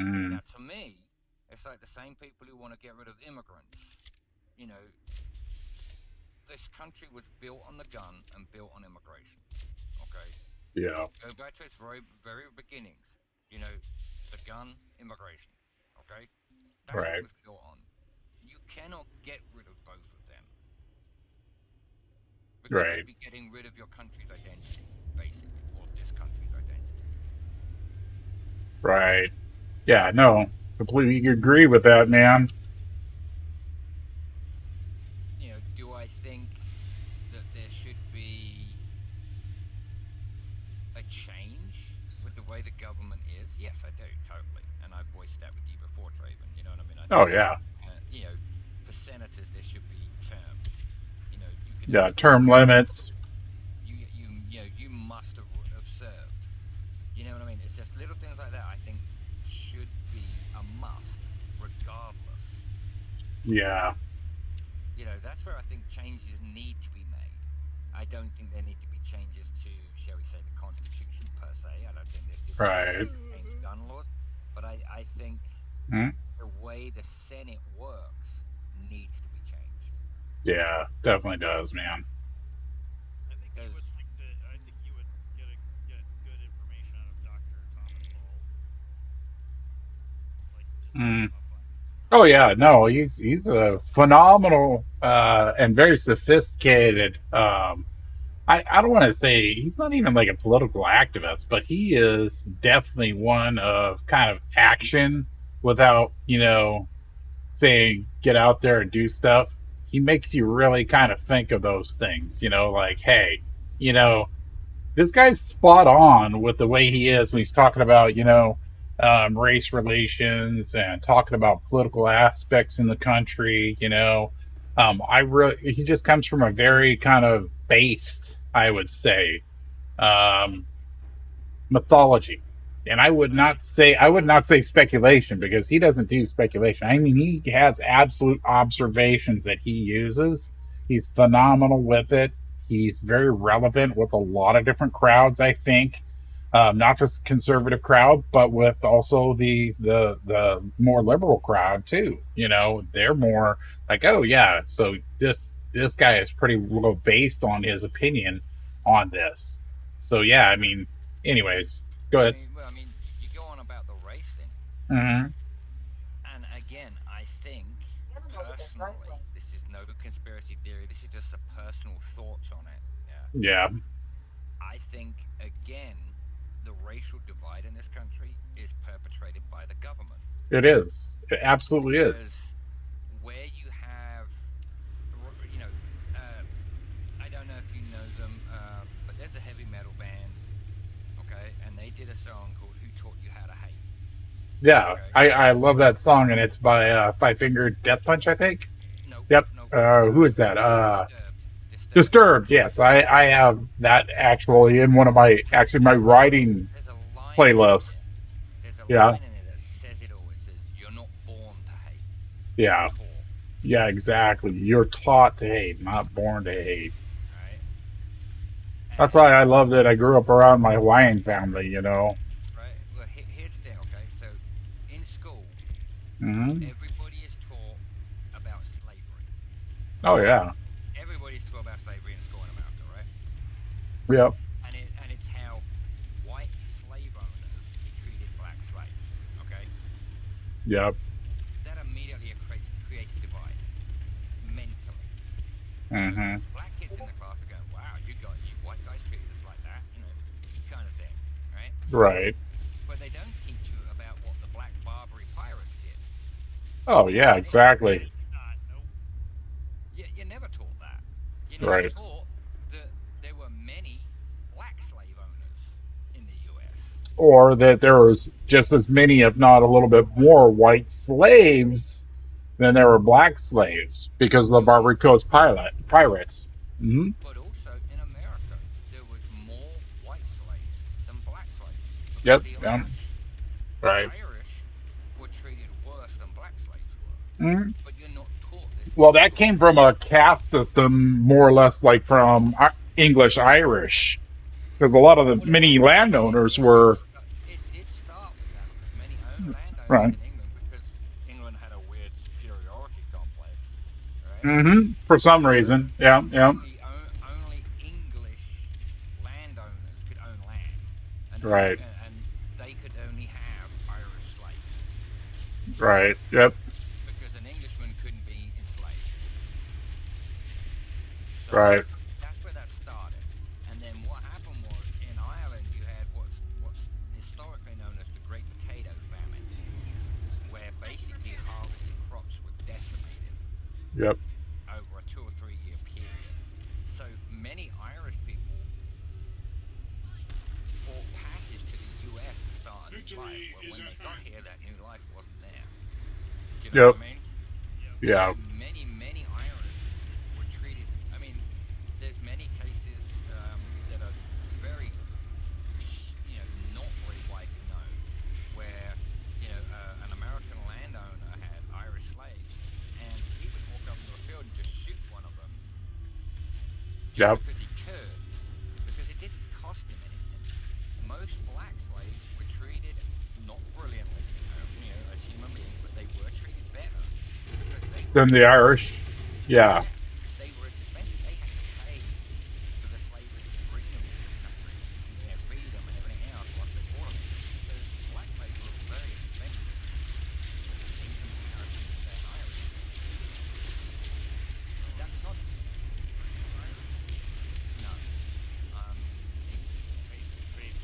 Mm-hmm. Now, to me, it's like the same people who want to get rid of immigrants. You know, this country was built on the gun and built on immigration. Okay, Yeah. go back to its very beginnings. You know, the gun, immigration. Okay, that's what it Right. was built on. You cannot get rid of both of them because you'd Right. be getting rid of your country's identity, basically, or this country's identity. Right. Yeah. No. Completely agree with that, man. You know, do I think that there should be a change with the way the government is? Yes, I do, totally. And I've voiced that with you before, Traven. You know what I mean? I Oh think there yeah. should, you know, for senators, there should be terms. You know, you can Yeah. only be Term elected limits. for, you know, you must have served. You know what I mean? It's just little things like that I think should be a must, regardless. Yeah. You know, that's where I think changes need to be made. I don't think there need to be changes to, shall we say, the Constitution per se. I don't think there should be Right. massive change gun laws, but I think Mm-hmm. the way the Senate works needs to be changed. Yeah. Definitely does, man. I think you would Because like to. I think you would get good information out of Dr. Thomas Sowell. Like just look Mm. him up on. Oh yeah. No. He's a phenomenal and very sophisticated. I don't want to say he's not even like a political activist, but he is definitely one of kind of action without, saying get out there and do stuff. He makes you really kind of think of those things, like, hey, you know, this guy's spot on with the way he is when he's talking about, race relations and talking about political aspects in the country. He just comes from a very kind of based, I would say, um, mythology. And I would not say speculation because he doesn't do speculation. I mean, he has absolute observations that he uses. He's phenomenal with it. He's very relevant with a lot of different crowds, I think. Not just conservative crowd, but with also the more liberal crowd too. They're more like, oh yeah, so this guy is pretty well based on his opinion on this. So yeah, I mean, anyways, go ahead. I mean, you go on about the race thing, Mm-hmm. and again, I think personally, this is no conspiracy theory. This is just a personal thoughts on it. Yeah, Yeah, I think again, the racial divide in this country is perpetrated by the government it is. It absolutely is. because where you have, you know, uh, I don't know if you know them, but there's a heavy metal band, okay, and they did a song called "Who Taught You How to Hate." Yeah, Okay, I love that song, and it's by Five Finger Death Punch, I think. nope, Yep. nope. Who is that? Disturbed, Disturbed. Disturbed. Yes, I have that actually in one of my writing There's a line in playlists. there. There's a Yeah, line in there that says it all. It says, "You're not born to hate. You're yeah, taught." yeah. Exactly. You're taught to hate, not born to hate. Right? That's why And I love that I grew up around my Hawaiian family. right, well, here's the thing. Okay, so in school, Hmm. everybody is taught about slavery. Oh yeah. Everybody's taught about slavery in school in America, right? Yep. And it's how white slave owners Yep. That immediately creates a divide mentally. Mm-hmm. Because the black kids in the class are going, "Wow, you white guys treated us like that," kind of thing, right? Right. But they don't teach you about what the black Barbary pirates did. Oh yeah, exactly. Not. Nope. You never taught that. You never Right. taught that there were many black slave owners in the U.S. Or that there was just as many, if not a little bit more, white slaves than there were black slaves because of the Barbary Coast pirates. Mm-hmm. But also in America, there was more white slaves than black slaves because Yep. the Yep. Irish, the Right. Irish were treated worse than black slaves were. Mm-hmm. But you're not taught this Well, in that school. came from a caste system, more or less like from English Irish, because a lot of the Well, many landowners were it did start with that because many landowners right. in England, because England had a weird superiority complex, right? Mm-hmm. For some reason, yeah, yeah, Only English landowners could own land, right, and they could only have Irish slaves right, yep, because an Englishman couldn't be enslaved. So right, that's where that started. And then what happened was in Ireland you had what's historically known as the Great Potato Famine, where basically harvested crops were decimated yep, over a 2 or 3 year period. So many Irish people bought passage to the US to start a new life, where when they got here that new life wasn't there. Do you know yep, what I mean? yeah, So many Irish were treated. I mean, there's many cases that are very, not very widely known, where an American landowner had Irish slaves, and he would walk up into a field and just shoot one of them, just yep. because he could, because it didn't cost him anything. Most black slaves were treated not brilliantly, as human beings, but they were treated better because they were Then the expensive. Irish, yeah, Yeah, because they were expensive. They had to pay for the slavers to bring them to this country, feed them and everything else once they bought them. So black slaves were very expensive in comparison to, say, Irish. That's not no. English. Trade.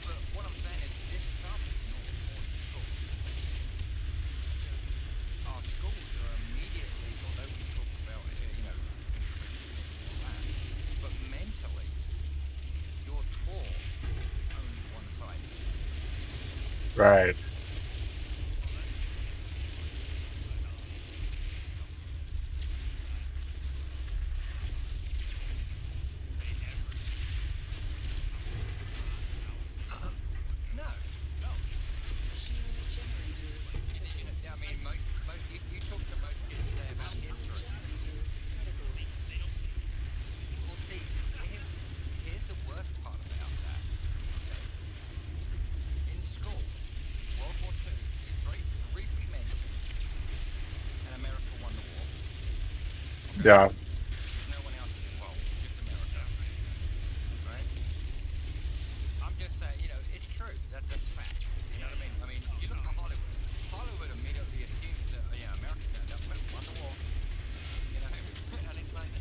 But what I'm saying is this stuff is not taught in school. So our schools are immediately, although we talk about inclusiveness and all that, but mentally you're taught only one side. right, No. Machinery generator. I mean, most you talk to most kids today about history. Generator. Critical. Well, see, here's the worst part about that. Okay, in school, World War II is very briefly mentioned, and America won the war. Okay, yeah, because no one else was involved, just America, right? I'm just saying, it's true. That's a fact. You know what I mean? I mean, you look at Hollywood. Hollywood immediately assumes that America turned up, won the war. And it's like,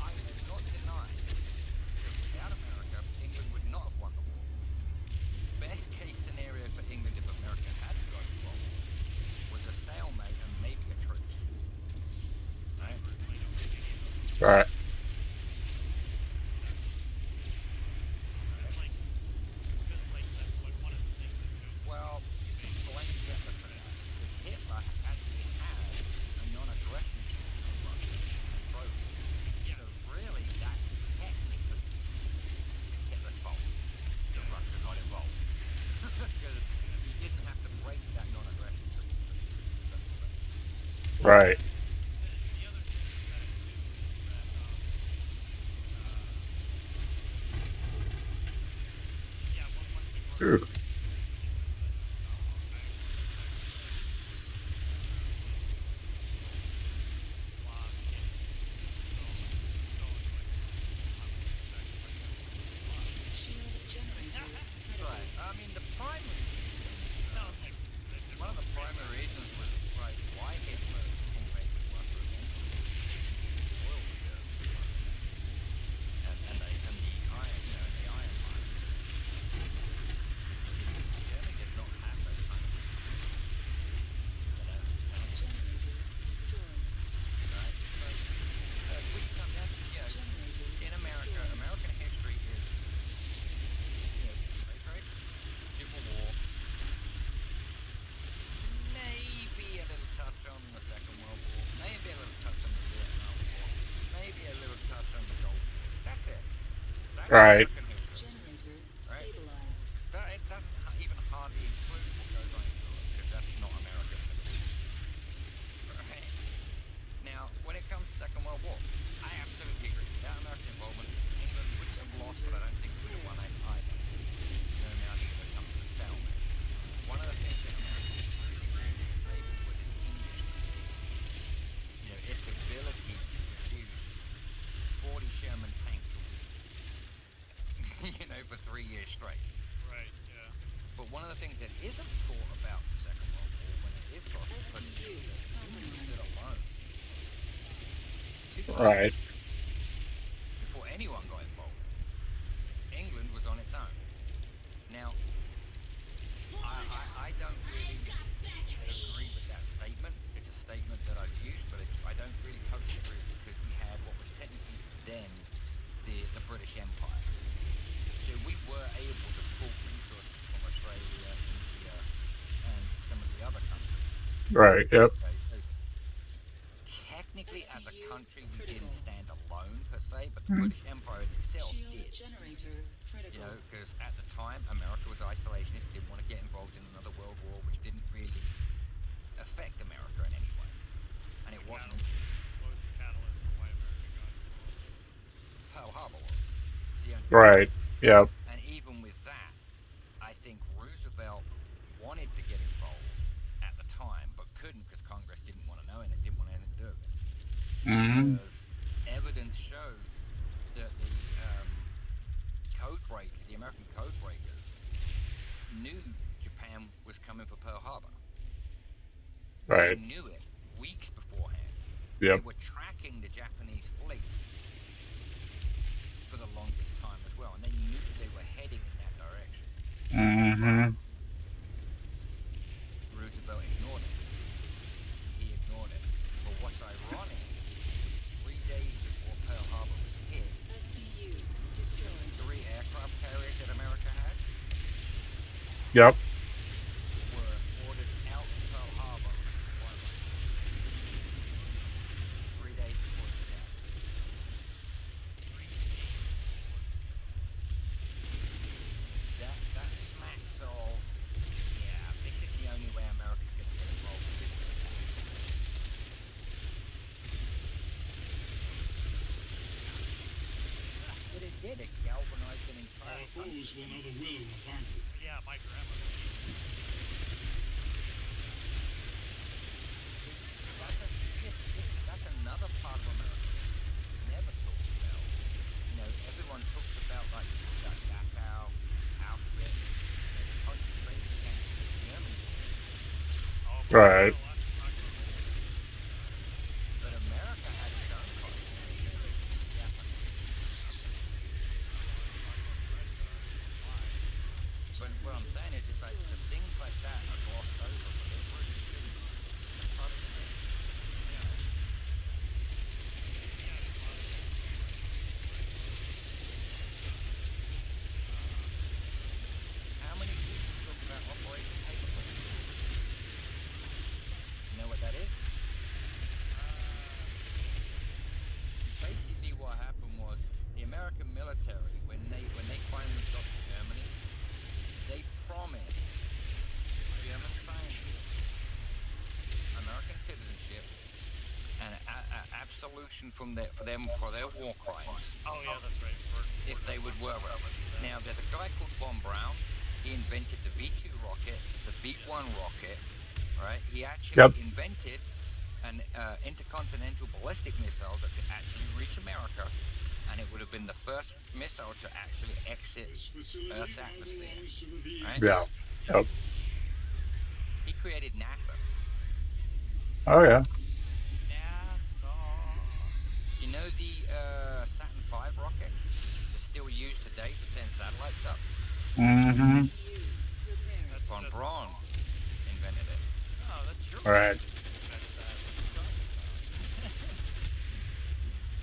I will not deny that without America, England would not have won the war. Best case scenario for England if America hadn't got involved was a stalemate and maybe a truce. Right? right, It's like, because that's what one of the things that Joseph Well, blame Hitler for that. Because Hitler actually had a non-aggression treaty with Russia and broke it. So really, that's technically Hitler's fault that Russia got involved. Because he didn't have to break that non-aggression treaty to some extent. right. the other thing with that too is that yeah, once they broke Ooh, the treaty, it was that Slav kids to Stalin. Stalin's like, I'm going to sacrifice every single Slav. That's Right. American history, Generator right? stabilized. That it doesn't even hardly include what goes on in Europe because that's not American civilization, right? Now, when it comes to Second World War, I absolutely agree. Without American involvement, England wouldn't have lost, but I don't think it would have won either. You know what I mean? I think it would have come to a stalemate. One of the things that America really brought to the table was its industry. You know, its ability to produce 40 Sherman tanks a week. You know, for 3 years straight. Right. Yeah. But one of the things that isn't taught about the Second World War when it is put is that England stood alone for 2 Right. years before anyone got involved. England was on its own. Now, I don't really agree with that statement. It's a statement that I've used, but I don't really totally agree with it because we had what was technically then the British Empire. So we were able to pull resources from Australia, India, and some of the other countries. Right. Yep. Okay, so technically, as a country, we didn't stand alone per se, but the British Empire in itself Shield did. generator critical. You know, because at the time, America was isolationist, didn't want to get involved in another world war, which didn't really affect America in any way. And it wasn't. What was the catalyst for why America got involved? Pearl Harbor was. It's the only Right. Yep. And even with that, I think Roosevelt wanted to get involved at the time, but couldn't because Congress didn't want to know and it didn't want anything to do with it. Mm-hmm. Because evidence shows that the American code breakers, knew Japan was coming for Pearl Harbor. Right. They knew it weeks beforehand. Yep. They were tracking the Japanese fleet for the longest time as well, and they knew they were heading in that direction. Mm-hmm. Roosevelt ignored it. He ignored it. But what's ironic is 3 days before Pearl Harbor was hit, SCU the destroyed. 3 aircraft carriers that America had Yep. were ordered out to Pearl Harbor on a supply run 3 days before the attack. 3 teams before the attack. That smacks of, yeah, this is the only way America's going to get involved is if we're attacked. But it did. It galvanized an entire Our country. foes will know the will of Vanju. Yeah, my grandmother. See, that's another part of American history that's never talked about. You know, everyone talks about like Dachau, Auschwitz, you know, the concentration camps that Germany did. Oh, Right. But America had its own concentration camps, the Japanese. But what I'm saying is, it's like the things like that are glossed over, but they really shouldn't be. It's part of the history. How many people talk about Operation Paperclip? You know what that is? Basically, what happened was the American military, when they finally got to Germany, they promised German scientists American citizenship and absolution for their war crimes Oh yeah, that's right. if they would work with it. Now, there's a guy called Von Braun. He invented the V2 rocket, the V1 rocket, right? He actually Yep. invented an intercontinental ballistic missile that could actually reach America, and it would have been the first missile to actually exit This facility Earth's now atmosphere. belongs to the VA. Right? Yeah. Yep. He created NASA. Oh yeah. NASA. You know the Saturn V rocket that's still used today to send satellites up? Mm-hmm. That's Von Braun invented it. Oh, that's your Right. invented that. What are you talking about?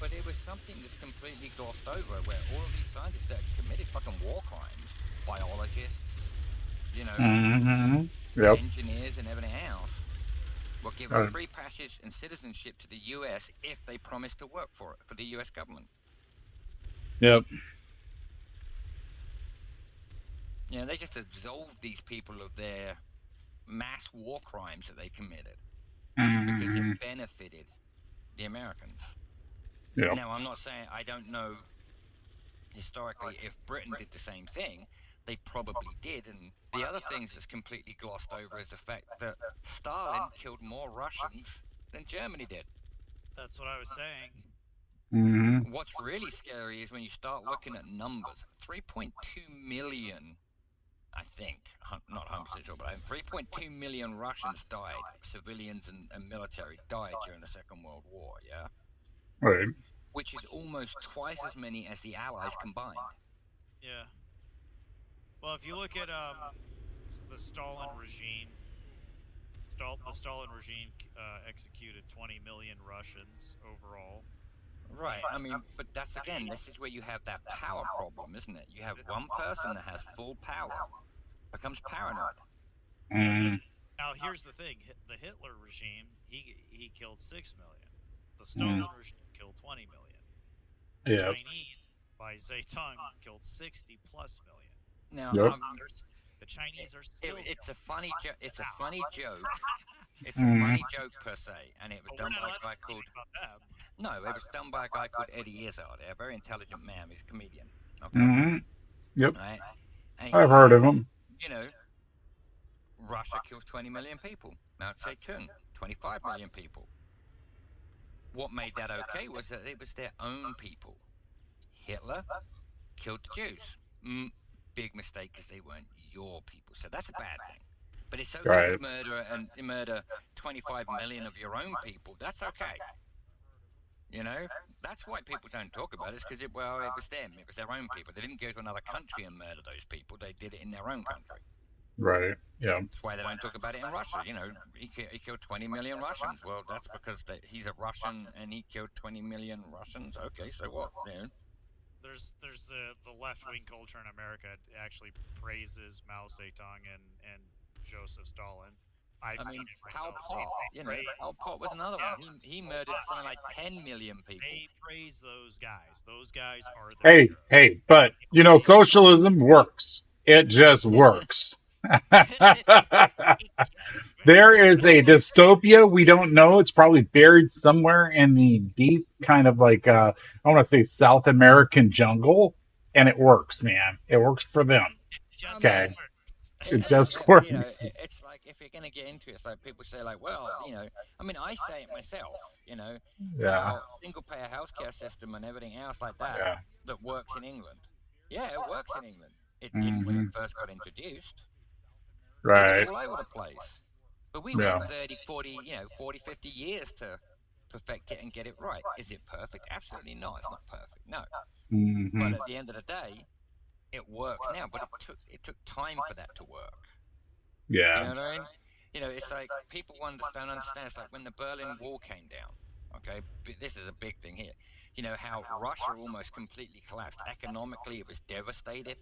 But it was something that's completely glossed over, where all of these scientists that committed fucking war crimes, biologists, you know, Mm-hmm. Yep. engineers and everything else, were given free passage and citizenship to the US if they promised to work for the US government. Yep. They just absolved these people of their mass war crimes that they committed because it Mm-hmm. benefited the Americans. Yep. Now, I'm not saying I don't know historically if Britain did the same thing. They probably did. And the other things that's completely glossed over is the fact that Stalin killed more Russians than Germany did. That's what I was saying. Mm-hmm. What's really scary is when you start looking at numbers. 3.2 million, I think, not 100% sure, but 3.2 million Russians died, civilians and military died during the Second World War, yeah? Right. Which is almost twice as many as the Allies combined. Yeah. Well, if you look at the Stalin regime, the Stalin regime executed 20 million Russians overall. Right. I mean, but that's again, this is where you have that power problem, isn't it? You have one person that has full power, becomes paranoid. Well, Mm-hmm. now here's the thing: the Hitler regime, he killed 6 million. The Mm-hmm. Stalin regime killed 20 million. The Yep. Chinese, by Zedong, killed 60 plus million. Now, Yep. The Chinese are still it's a funny joke. It's a funny joke. It's a Mm-hmm. funny joke per se, and it was but we're done not by allowed a to guy say called. anything about them. No, it was done by a guy called Eddie Izzard, a very intelligent man. He's a comedian. Okay, Mm-hmm. Yep. right. And he I've heard said, of them. you know, Russia kills 20 million people. Mao Zedong, 25 million people. What made that okay was that it was their own people. Hitler killed the Jews. Big mistake because they weren't your people. So that's a bad thing. But it's okay to Right. murder 25 million of your own people. That's okay. You know, that's why people don't talk about it. It's because it was them. It was their own people. They didn't go to another country and murder those people. They did it in their own country. Right. Yeah. That's why they don't talk about it in Russia. He killed 20 million Russians. Well, that's because he's a Russian and he killed 20 million Russians. Okay, so what? There's the left wing culture in America actually praises Mao Zedong and Joseph Stalin. I've I seen mean, it Pol myself. Pot. Pol Pot was another one. He murdered something like 10 million people. They praise those guys. Those guys are their Hey, heroes. hey, but socialism works. It just works. it just There works. is a dystopia we don't know. It's probably buried somewhere in the deep kind of like I want to say South American jungle, and it works, man. It works for them. It I just Okay, mean, works. it just you know, works. it's like if you're going to get into it, it's like people say, like, well, I mean, I say it myself, Yeah, how single payer healthcare system and everything else like that yeah, that works in England. Yeah, it works in England. It didn't when it hmm, first got introduced. It was right, all over the place. But we've yeah, had 30, 40, 40, 50 years to perfect it and get it right. Is it perfect? Absolutely not. It's not perfect. No. hmm, But at the end of the day, it works now. But it took time for that to work. You yeah, know what I mean? It's like people don't understand. It's like when the Berlin Wall came down. Okay, this is a big thing here. How Russia almost completely collapsed economically. It was devastated.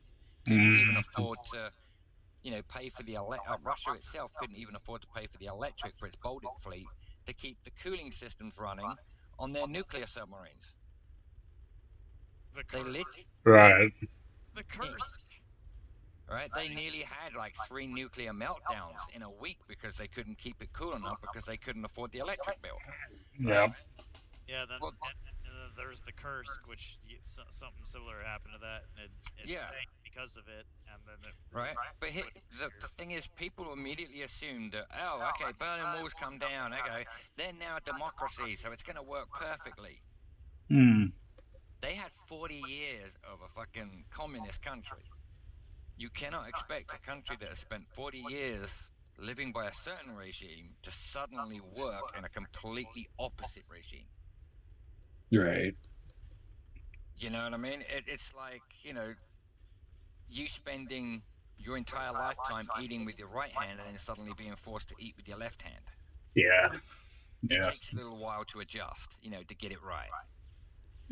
Couldn't even hmm, afford to, pay for the Russia itself couldn't even afford to pay for the electric for its Baltic fleet to keep the cooling systems running on their nuclear submarines. The They curse. lit, right. The yeah, curse. right? They nearly had like 3 nuclear meltdowns in a week because they couldn't keep it cool enough because they couldn't afford the electric bill. Yeah. Yeah, then Well, and then there's the curse, which something similar happened to that, and it yeah, sank because of it, and then it right. But to a the thing is, people immediately assume that, oh, okay, Berlin Wall's come down. Okay, they're now a democracy, so it's going to work perfectly. Mm, They had 40 years of a fucking communist country. You cannot expect a country that has spent 40 years living by a certain regime to suddenly work in a completely opposite regime. right. You know what I mean? It's like, you spending your entire lifetime eating with your right hand and then suddenly being forced to eat with your left hand. Yeah. It Yes. takes a little while to adjust, to get it right.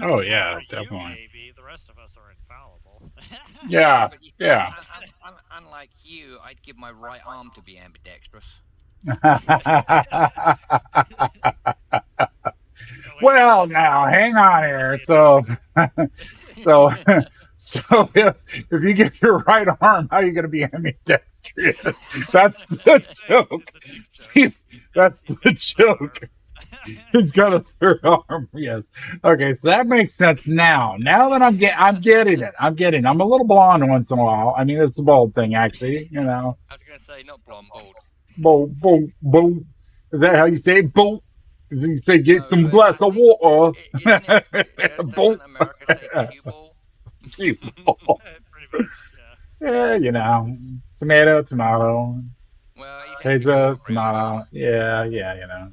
Oh well, yeah, for you definitely. maybe. The rest of us are infallible. Yeah, Yeah. but Yeah. unlike you, I'd give my right arm to be ambidextrous. Like you Well, said, now hang on here. So, So if you get your right arm, how are you going to be ambidextrous? That's the joke. It's a deep joke. See, that's He's the got the third arm. joke. He's got a third arm. Yes. Okay, so that makes sense now. Now that I'm getting it. I'm a little blonde once in a while. I mean, it's a bald thing, actually. You know, I was gonna say not blonde, bald. boom, boom, boom. Is that how you say it? Boom. You say get No, some I glass of think water. isn't it? Boom. Doesn't America say cue ball? Cue ball. Pretty much, yeah. Yeah, you know, tomato, tomato, Well, he seems to go pizza, really well. tomato. Yeah, you know.